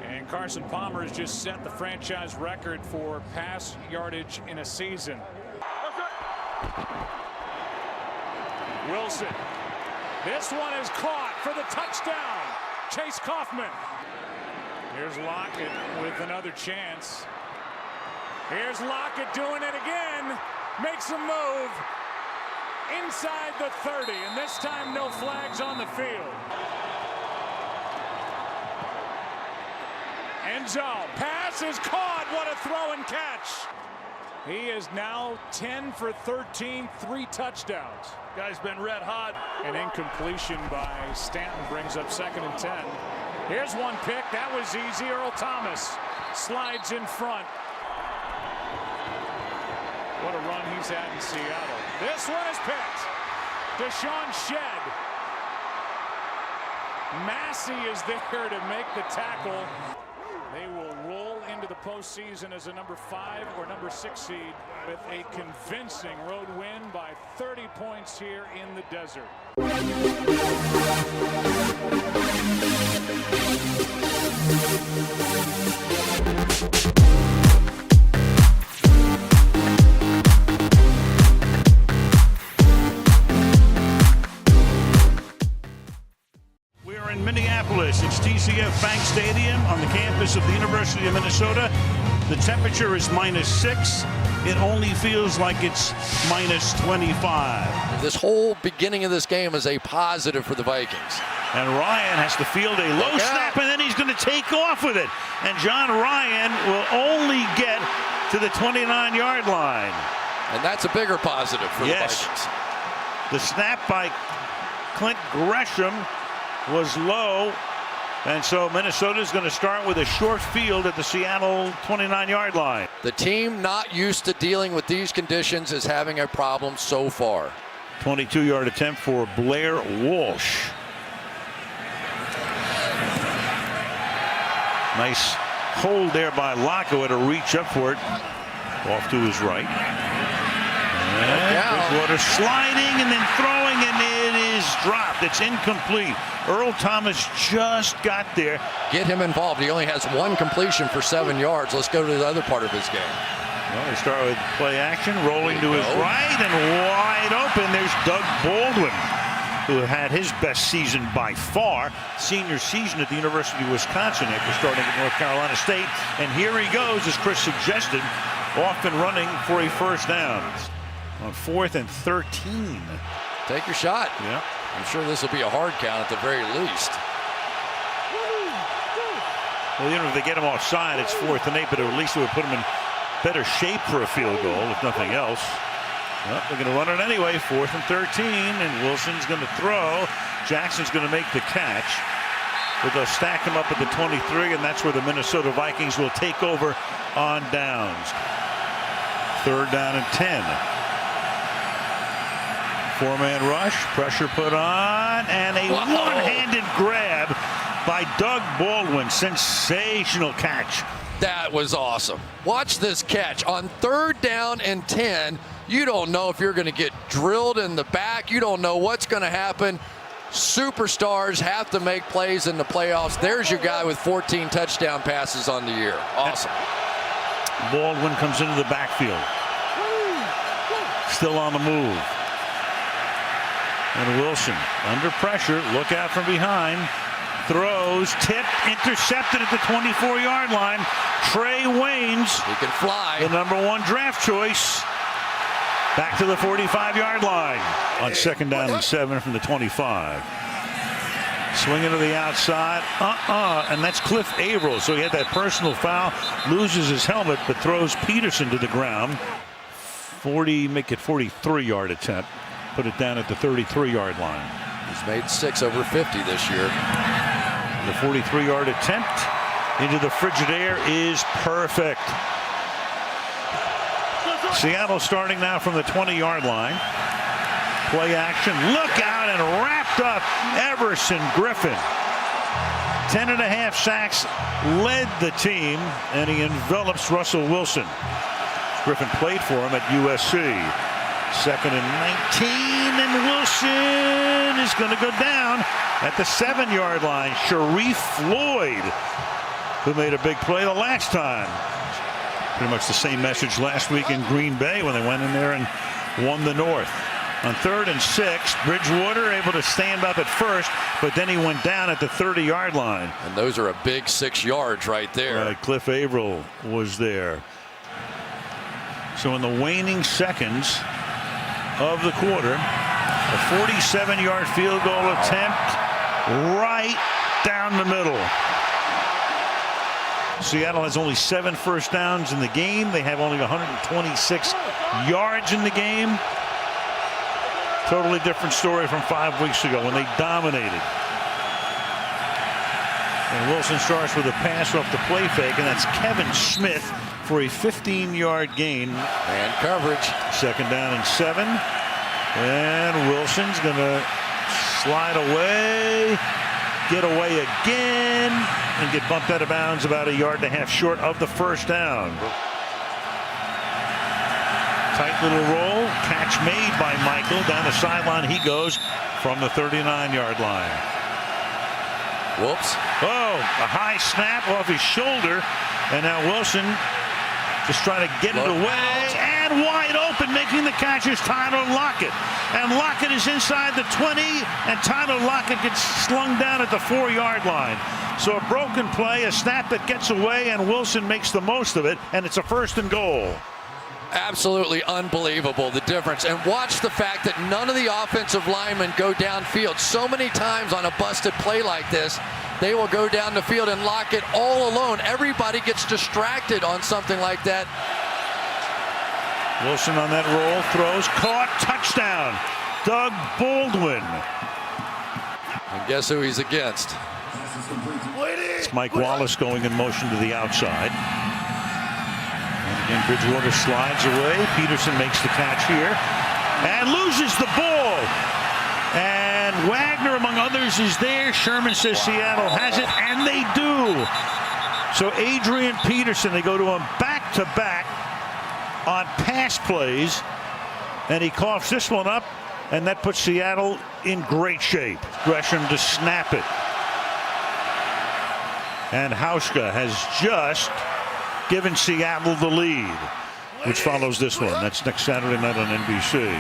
And Carson Palmer has just set the franchise record for pass yardage in a season. Wilson. This one is caught for the touchdown. Chase Kaufman. Here's Lockett with another chance. Here's Lockett doing it again. Makes a move inside the 30, and this time no flags on the field. Enzo, pass is caught. What a throw and catch. He is now 10 for 13, 3 touchdowns. Guy's been red hot. An incompletion by Stanton brings up 2nd and 10. Here's one pick. That was easy. Earl Thomas slides in front. What a run he's had in Seattle. This one is picked. Deshaun Shedd. Massey is there to make the tackle. They will roll into the postseason as a number 5 or number 6 seed with a convincing road win by 30 points here in the desert. We're in Minneapolis. It's TCF Bank Stadium on the campus of the University of Minnesota. The temperature is -6. It only feels like it's -25. This whole beginning of this game is a positive for the Vikings. And Ryan has to field a low snap, and then he's going to take off with it. And John Ryan will only get to the 29-yard line. And that's a bigger positive for the Vikings. The snap by Clint Gresham was low. And so Minnesota's going to start with a short field at the Seattle 29-yard line. The team not used to dealing with these conditions is having a problem so far. 22-yard attempt for Blair Walsh. Nice hold there by Locko to reach up for it. Off to his right. And Bridgewater sliding and then throwing, and it is dropped. It's incomplete. Earl Thomas just got there. Get him involved. He only has one completion for 7 yards. Let's go to the other part of his game. Well, they start with play action, rolling to his right and wide open. There's Doug Baldwin, who had his best season by far, senior season at the University of Wisconsin after starting at North Carolina State. And here he goes, as Chris suggested, off and running for a first down on 4th and 13. Take your shot. Yeah. I'm sure this will be a hard count at the very least. Well, even if they get him offside, it's 4th and 8, but at least it would put him in better shape for a field goal, if nothing else. Well, they're going to run it anyway, 4th and 13, and Wilson's going to throw. Jackson's going to make the catch. But they'll stack him up at the 23, and that's where the Minnesota Vikings will take over on downs. 3rd down and 10. 4-man rush, pressure put on, and a one-handed grab by Doug Baldwin. Sensational catch. That was awesome. Watch this catch. On 3rd down and 10, you don't know if you're going to get drilled in the back. You don't know what's going to happen. Superstars have to make plays in the playoffs. There's your guy with 14 touchdown passes on the year. Awesome. Baldwin comes into the backfield. Still on the move. And Wilson under pressure. Look out from behind. Throws, tipped, intercepted at the 24-yard line. Trey Waynes. He can fly. The number 1 draft choice. Back to the 45-yard line on 2nd down and 7 from the 25. Swinging to the outside. And that's Cliff Averill. So he had that personal foul. Loses his helmet, but throws Peterson to the ground. Make it 43-yard attempt. Put it down at the 33-yard line. He's made 6 over 50 this year. The 43-yard attempt into the Frigidaire is perfect. Seattle starting now from the 20-yard line. Play action. Look out, and wrapped up Everson Griffin. 10.5 sacks led the team, and he envelops Russell Wilson. Griffin played for him at USC. 2nd and 19, and Wilson is going to go down at the 7-yard line. Sharif Floyd, who made a big play the last time. Pretty much the same message last week in Green Bay when they went in there and won the North. On 3rd and 6, Bridgewater able to stand up at first, but then he went down at the 30-yard line. And those are a big 6 yards right there. Cliff Averill was there. So in the waning seconds of the quarter, a 47-yard field goal attempt right down the middle. Seattle has only 7 first downs in the game. They have only 126 yards in the game. Totally different story from 5 weeks ago when they dominated. And Wilson starts with a pass off the play fake, and that's Kevin Smith for a 15-yard gain. And coverage. 2nd down and 7. And Wilson's going to slide away. get away again and get bumped out of bounds about 1.5 yards short of the first down. Tight little roll, catch made by Michael. Down the sideline he goes from the 39-yard line. Whoops. Oh, a high snap off his shoulder, and now Wilson just trying to get it away, and wide open, making the catch is Tyler Lockett. And Lockett is inside the 20, and Tyler Lockett gets slung down at the 4-yard line. So a broken play, a snap that gets away, and Wilson makes the most of it, and it's a 1st and goal. Absolutely unbelievable, the difference. And watch the fact that none of the offensive linemen go downfield. So many times on a busted play like this, they will go down the field and lock it all alone. Everybody gets distracted on something like that. Wilson on that roll, throws, caught, touchdown. Doug Baldwin. And guess who he's against? It's Mike Wallace going in motion to the outside. And again, Bridgewater slides away. Peterson makes the catch here and loses the ball. And Wagner, among others, is there. Sherman says Seattle has it, and they do. So Adrian Peterson, they go to him back-to-back on pass plays, and he coughs this one up, and that puts Seattle in great shape. Gresham to snap it. And Hauschka has just given Seattle the lead, which follows this one. That's next Saturday night on NBC.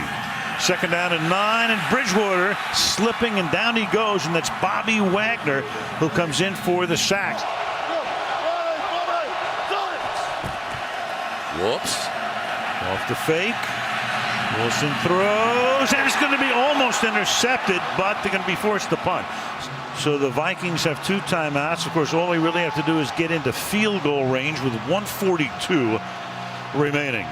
2nd down and 9, and Bridgewater slipping, and down he goes, and that's Bobby Wagner who comes in for the sack. Whoops. Off the fake. Wilson throws, and it's going to be almost intercepted, but they're going to be forced to punt. So the Vikings have 2 timeouts. Of course, all they really have to do is get into field goal range with 1:42 remaining.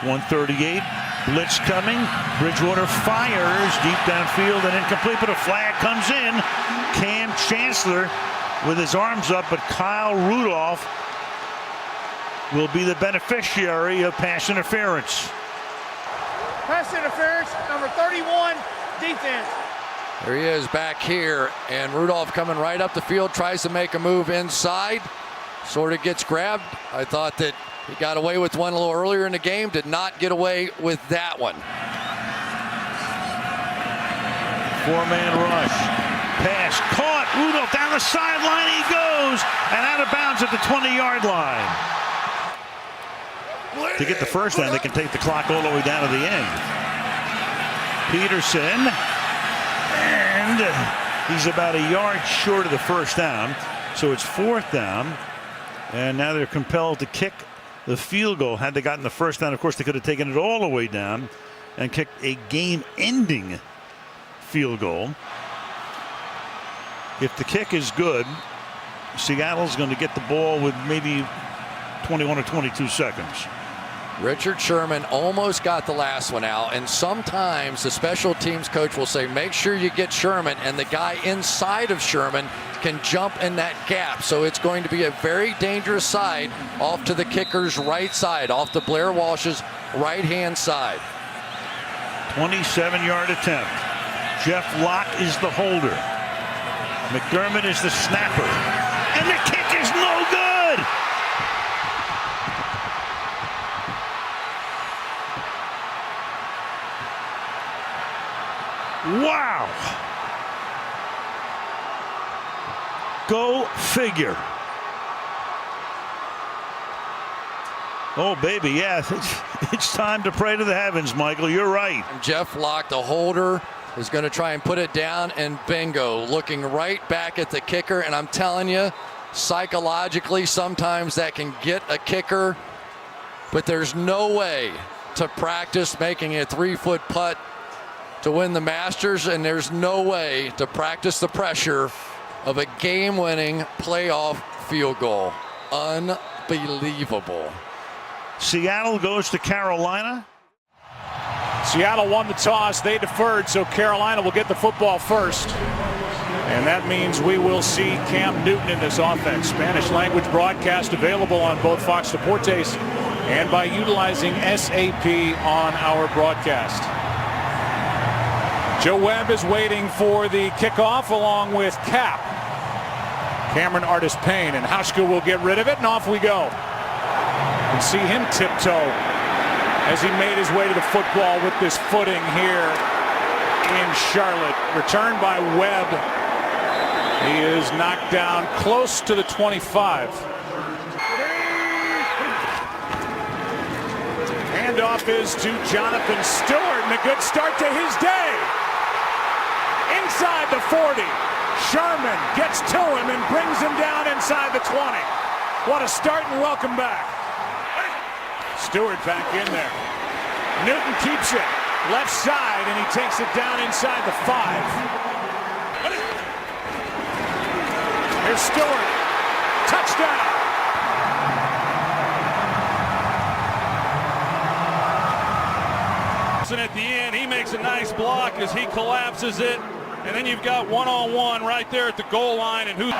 1:38. Blitz coming. Bridgewater fires deep downfield and incomplete, but a flag comes in. Cam Chancellor with his arms up, but Kyle Rudolph will be the beneficiary of pass interference. Pass interference, number 31, defense. There he is back here, and Rudolph coming right up the field, tries to make a move inside, sort of gets grabbed. I thought that he got away with one a little earlier in the game, did not get away with that one. 4-man rush. Pass caught. Rudolph down the sideline he goes, and out of bounds at the 20-yard line. To get the first down, they can take the clock all the way down to the end. Peterson, and he's about 1 yard short of the first down, so it's 4th down, and now they're compelled to kick the field goal. Had they gotten the first down, of course, they could have taken it all the way down and kicked a game-ending field goal. If the kick is good, Seattle's going to get the ball with maybe 21 or 22 seconds. Richard Sherman almost got the last one out, and sometimes the special teams coach will say, make sure you get Sherman, and the guy inside of Sherman can jump in that gap. So it's going to be a very dangerous side off to the kicker's right side, off to Blair Walsh's right-hand side. 27-yard attempt. Jeff Locke is the holder. McDermott is the snapper. And the kick is no good! Wow! Go figure. Oh, baby, yeah. It's time to pray to the heavens, Michael. You're right. Jeff Locke, the holder, is going to try and put it down, and bingo, looking right back at the kicker. And I'm telling you, psychologically, sometimes that can get a kicker, but there's no way to practice making a 3-foot putt to win the Masters, and there's no way to practice the pressure of a game-winning playoff field goal. Unbelievable. Seattle goes to Carolina. Seattle won the toss. They deferred, so Carolina will get the football first. And that means we will see Cam Newton in this offense. Spanish language broadcast available on both Fox Deportes and by utilizing SAP on our broadcast. Joe Webb is waiting for the kickoff along with Cap. Cameron Artis-Payne, and Hauschka will get rid of it, and off we go. You can see him tiptoe as he made his way to the football with this footing here in Charlotte. Returned by Webb. He is knocked down close to the 25. Handoff is to Jonathan Stewart, and a good start to his day. Inside the 40. Sherman gets to him and brings him down inside the 20. What a start and welcome back. Stewart back in there. Newton keeps it. Left side, and he takes it down inside the 5. Here's Stewart. Touchdown. At the end, he makes a nice block as he collapses it. And then you've got one-on-one right there at the goal line. And who?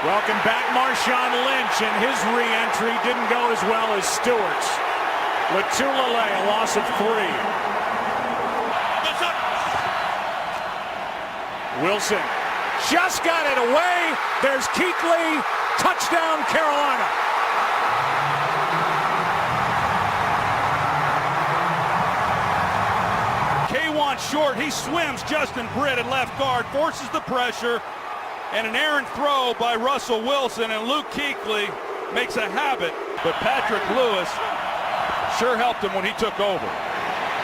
Welcome back, Marshawn Lynch, and his re-entry didn't go as well as Stewart's. Latulele, a loss of 3. Wilson just got it away. There's Kuechly. Touchdown, Carolina. Short, he swims Justin Britt at left guard, forces the pressure, and an errant throw by Russell Wilson, and Luke Kuechly makes a habit, but Patrick Lewis sure helped him when he took over.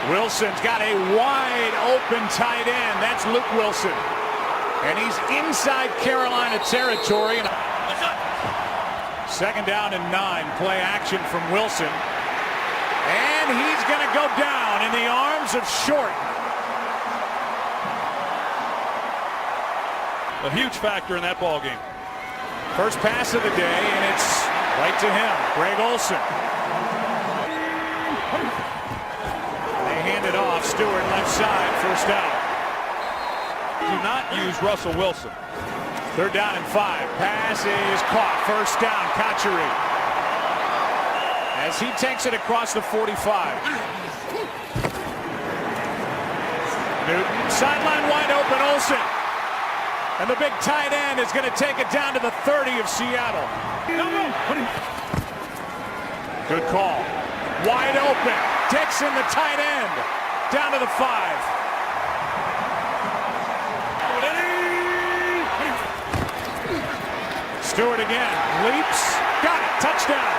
Wilson's got a wide open tight end. That's Luke Wilson. And he's inside Carolina territory. Second down and 9. Play action from Wilson. And he's going to go down in the arms of Short. A huge factor in that ball game. First pass of the day, and it's right to him, Greg Olsen. They hand it off. Stewart left side, first out. Do not use Russell Wilson. Third down and 5. Pass is caught. First down, Kachuri. As he takes it across the 45. Newton, sideline wide open, Olsen. And the big tight end is going to take it down to the 30 of Seattle. Good call. Wide open. Dixon, the tight end, down to the 5. Stewart again. Leaps. Got it. Touchdown.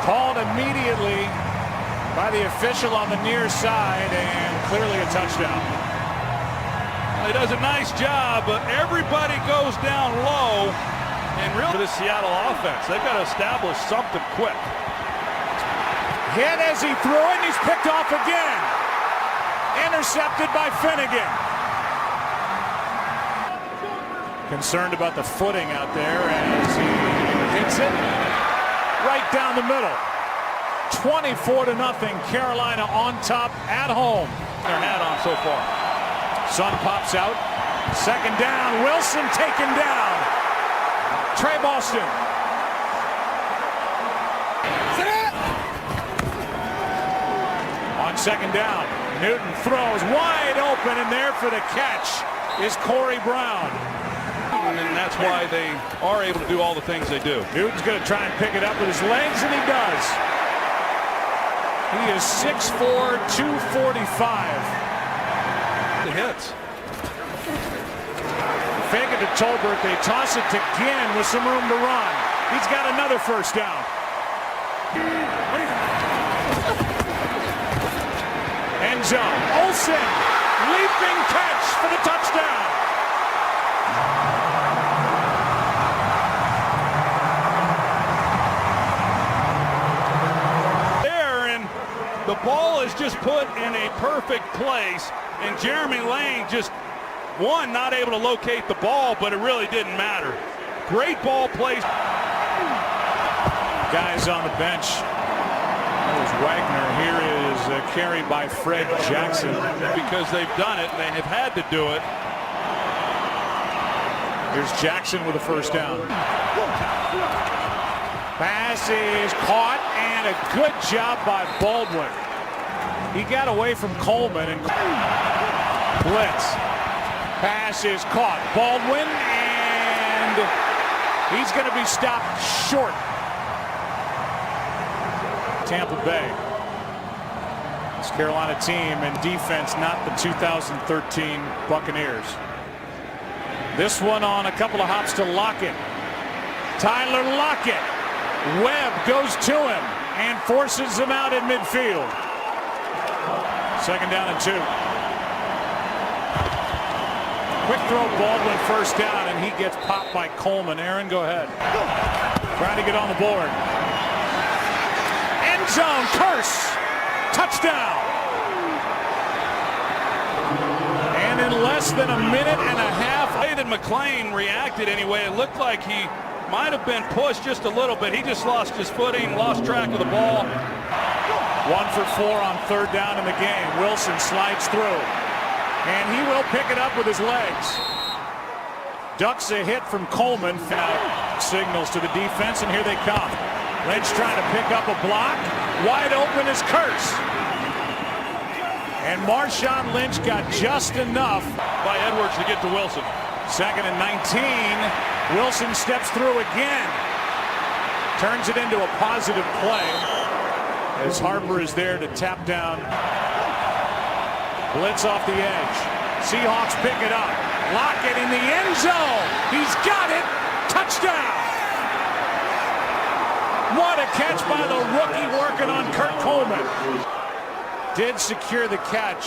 Called immediately by the official on the near side, and clearly a touchdown. He does a nice job, but everybody goes down low, and really for the Seattle offense, they've got to establish something quick. Hit as he threw it, and he's picked off again. Intercepted by Finnegan. Concerned about the footing out there as he hits it right down the middle. 24-0, Carolina on top at home. Their hat on so far. Sun pops out. Second down. Wilson taken down. Trey Boston. On second down, Newton throws wide open, and there for the catch is Corey Brown. And that's why they are able to do all the things they do. Newton's going to try and pick it up with his legs, and he does. He is 6'4", 245. The hits. Fake it to Tolbert. They toss it to Ginn with some room to run. He's got another first down. End zone. Olsen, leaping catch for the touchdown. The ball is just put in a perfect place, and Jeremy Lane just, one, not able to locate the ball, but it really didn't matter. Great ball plays. Guys on the bench. That was Wagner. Here is a carry by Fred Jackson. Because they've done it, and they have had to do it. Here's Jackson with a first down. Pass is caught, and a good job by Baldwin. He got away from Coleman and blitz. Pass is caught. Baldwin, and he's going to be stopped short. Tampa Bay. This Carolina team and defense, not the 2013 Buccaneers. This one on a couple of hops to Lockett. Tyler Lockett. Webb goes to him and forces him out in midfield. 2nd down and 2. Quick throw, Baldwin first down, and he gets popped by Coleman. Aaron, go ahead. Trying to get on the board. End zone, Curse. Touchdown. And in less than a minute and a half. The way that McLean reacted anyway, it looked like he might have been pushed just a little bit. He just lost his footing, lost track of the ball. 1 for 4 on 3rd down in the game. Wilson slides through, and he will pick it up with his legs. Ducks a hit from Coleman. Signals to the defense, and here they come. Lynch trying to pick up a block. Wide open is Curse. And Marshawn Lynch got just enough by Edwards to get to Wilson. 2nd and 19. Wilson steps through again. Turns it into a positive play as Harper is there to tap down. Blitz off the edge. Seahawks pick it up. Lockett in the end zone. He's got it. Touchdown. What a catch by the rookie working on Kurt Coleman. Did secure the catch.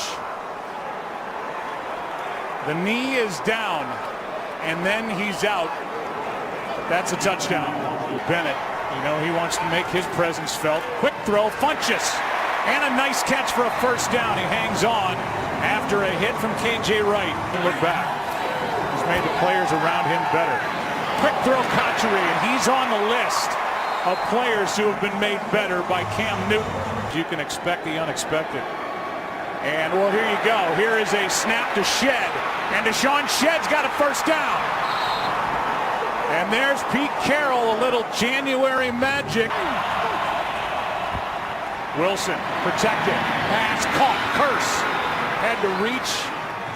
The knee is down, and then he's out. That's a touchdown. Bennett, you know, he wants to make his presence felt. Quick throw, Funchess, and a nice catch for a first down. He hangs on after a hit from KJ Wright. Look back. He's made the players around him better. Quick throw, Cotchery, and he's on the list of players who have been made better by Cam Newton. You can expect the unexpected. And, well, here you go. Here is a snap to Shed. And Deshaun Shedd's got a first down. And there's Pete Carroll, a little January magic. Wilson protected. Pass caught. Curse had to reach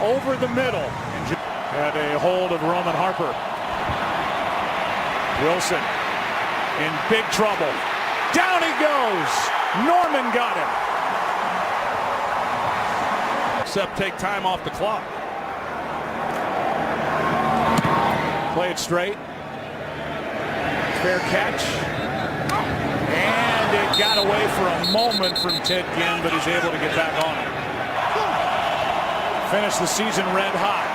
over the middle. Had a hold of Roman Harper. Wilson in big trouble. Down he goes. Norman got him. Except take time off the clock. Play it straight. Fair catch. And it got away for a moment from Ted Ginn, but he's able to get back on it. Finished the season red hot.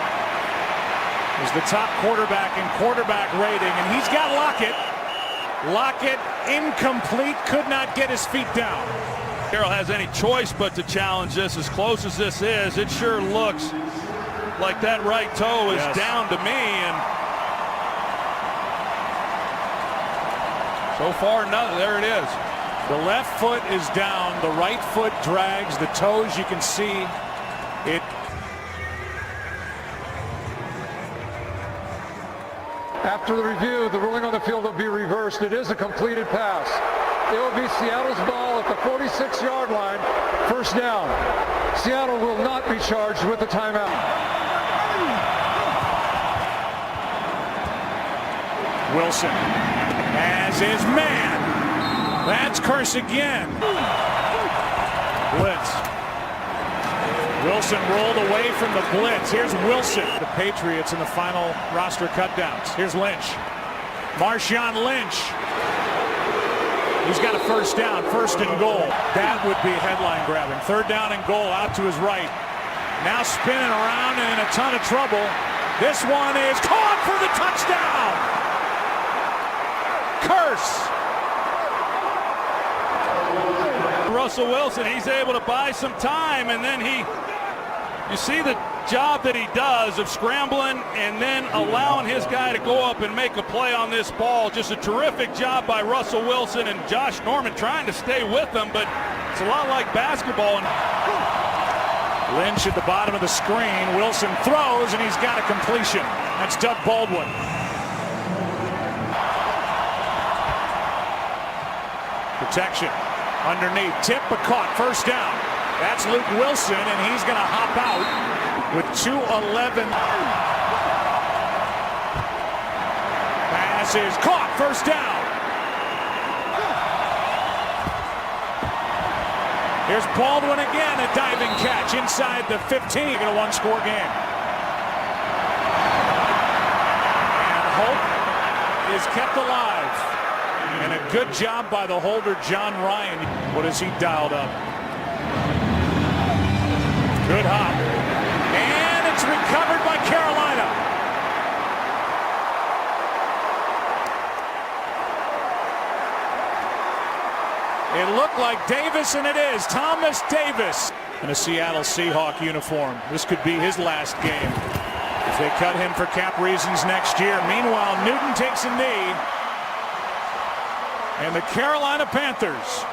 Is the top quarterback in quarterback rating, and he's got Lockett. Lockett incomplete, could not get his feet down. Carroll has any choice but to challenge this. As close as this is, it sure looks like that right toe is down to me, and so far, no, there it is. The left foot is down, the right foot drags, the toes, you can see it. After the review, the ruling on the field will be reversed. It is a completed pass. It will be Seattle's ball at the 46-yard line. First down. Seattle will not be charged with a timeout. Wilson as his man. That's Curse again. Blitz. Wilson rolled away from the blitz. Here's Wilson. The Patriots in the final roster cutdowns. Here's Lynch. Marshawn Lynch. He's got a first down, 1st and goal. That would be headline grabbing. 3rd down and goal out to his right. Now spinning around and in a ton of trouble. This one is caught for the touchdown. Curse. Russell Wilson, he's able to buy some time, and then you see the job that he does of scrambling and then allowing his guy to go up and make a play on this ball. Just a terrific job by Russell Wilson and Josh Norman trying to stay with him, but it's a lot like basketball. Lynch at the bottom of the screen. Wilson throws, and he's got a completion. That's Doug Baldwin. Protection. Underneath. Tip, but caught. First down. That's Luke Wilson, and he's going to hop out with 2:11. Pass is caught. First down. Here's Baldwin again, a diving catch inside the 15 in a one-score game. And hope is kept alive. And a good job by the holder, John Ryan. What has he dialed up? Good hop. And it's recovered by Carolina. It looked like Davis, and it is. Thomas Davis in a Seattle Seahawk uniform. This could be his last game if they cut him for cap reasons next year. Meanwhile, Newton takes a knee. And the Carolina Panthers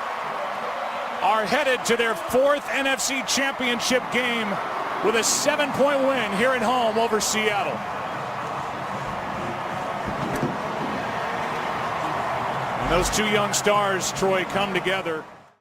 are headed to their 4th NFC Championship game with a 7-point win here at home over Seattle. And those two young stars, Troy, come together.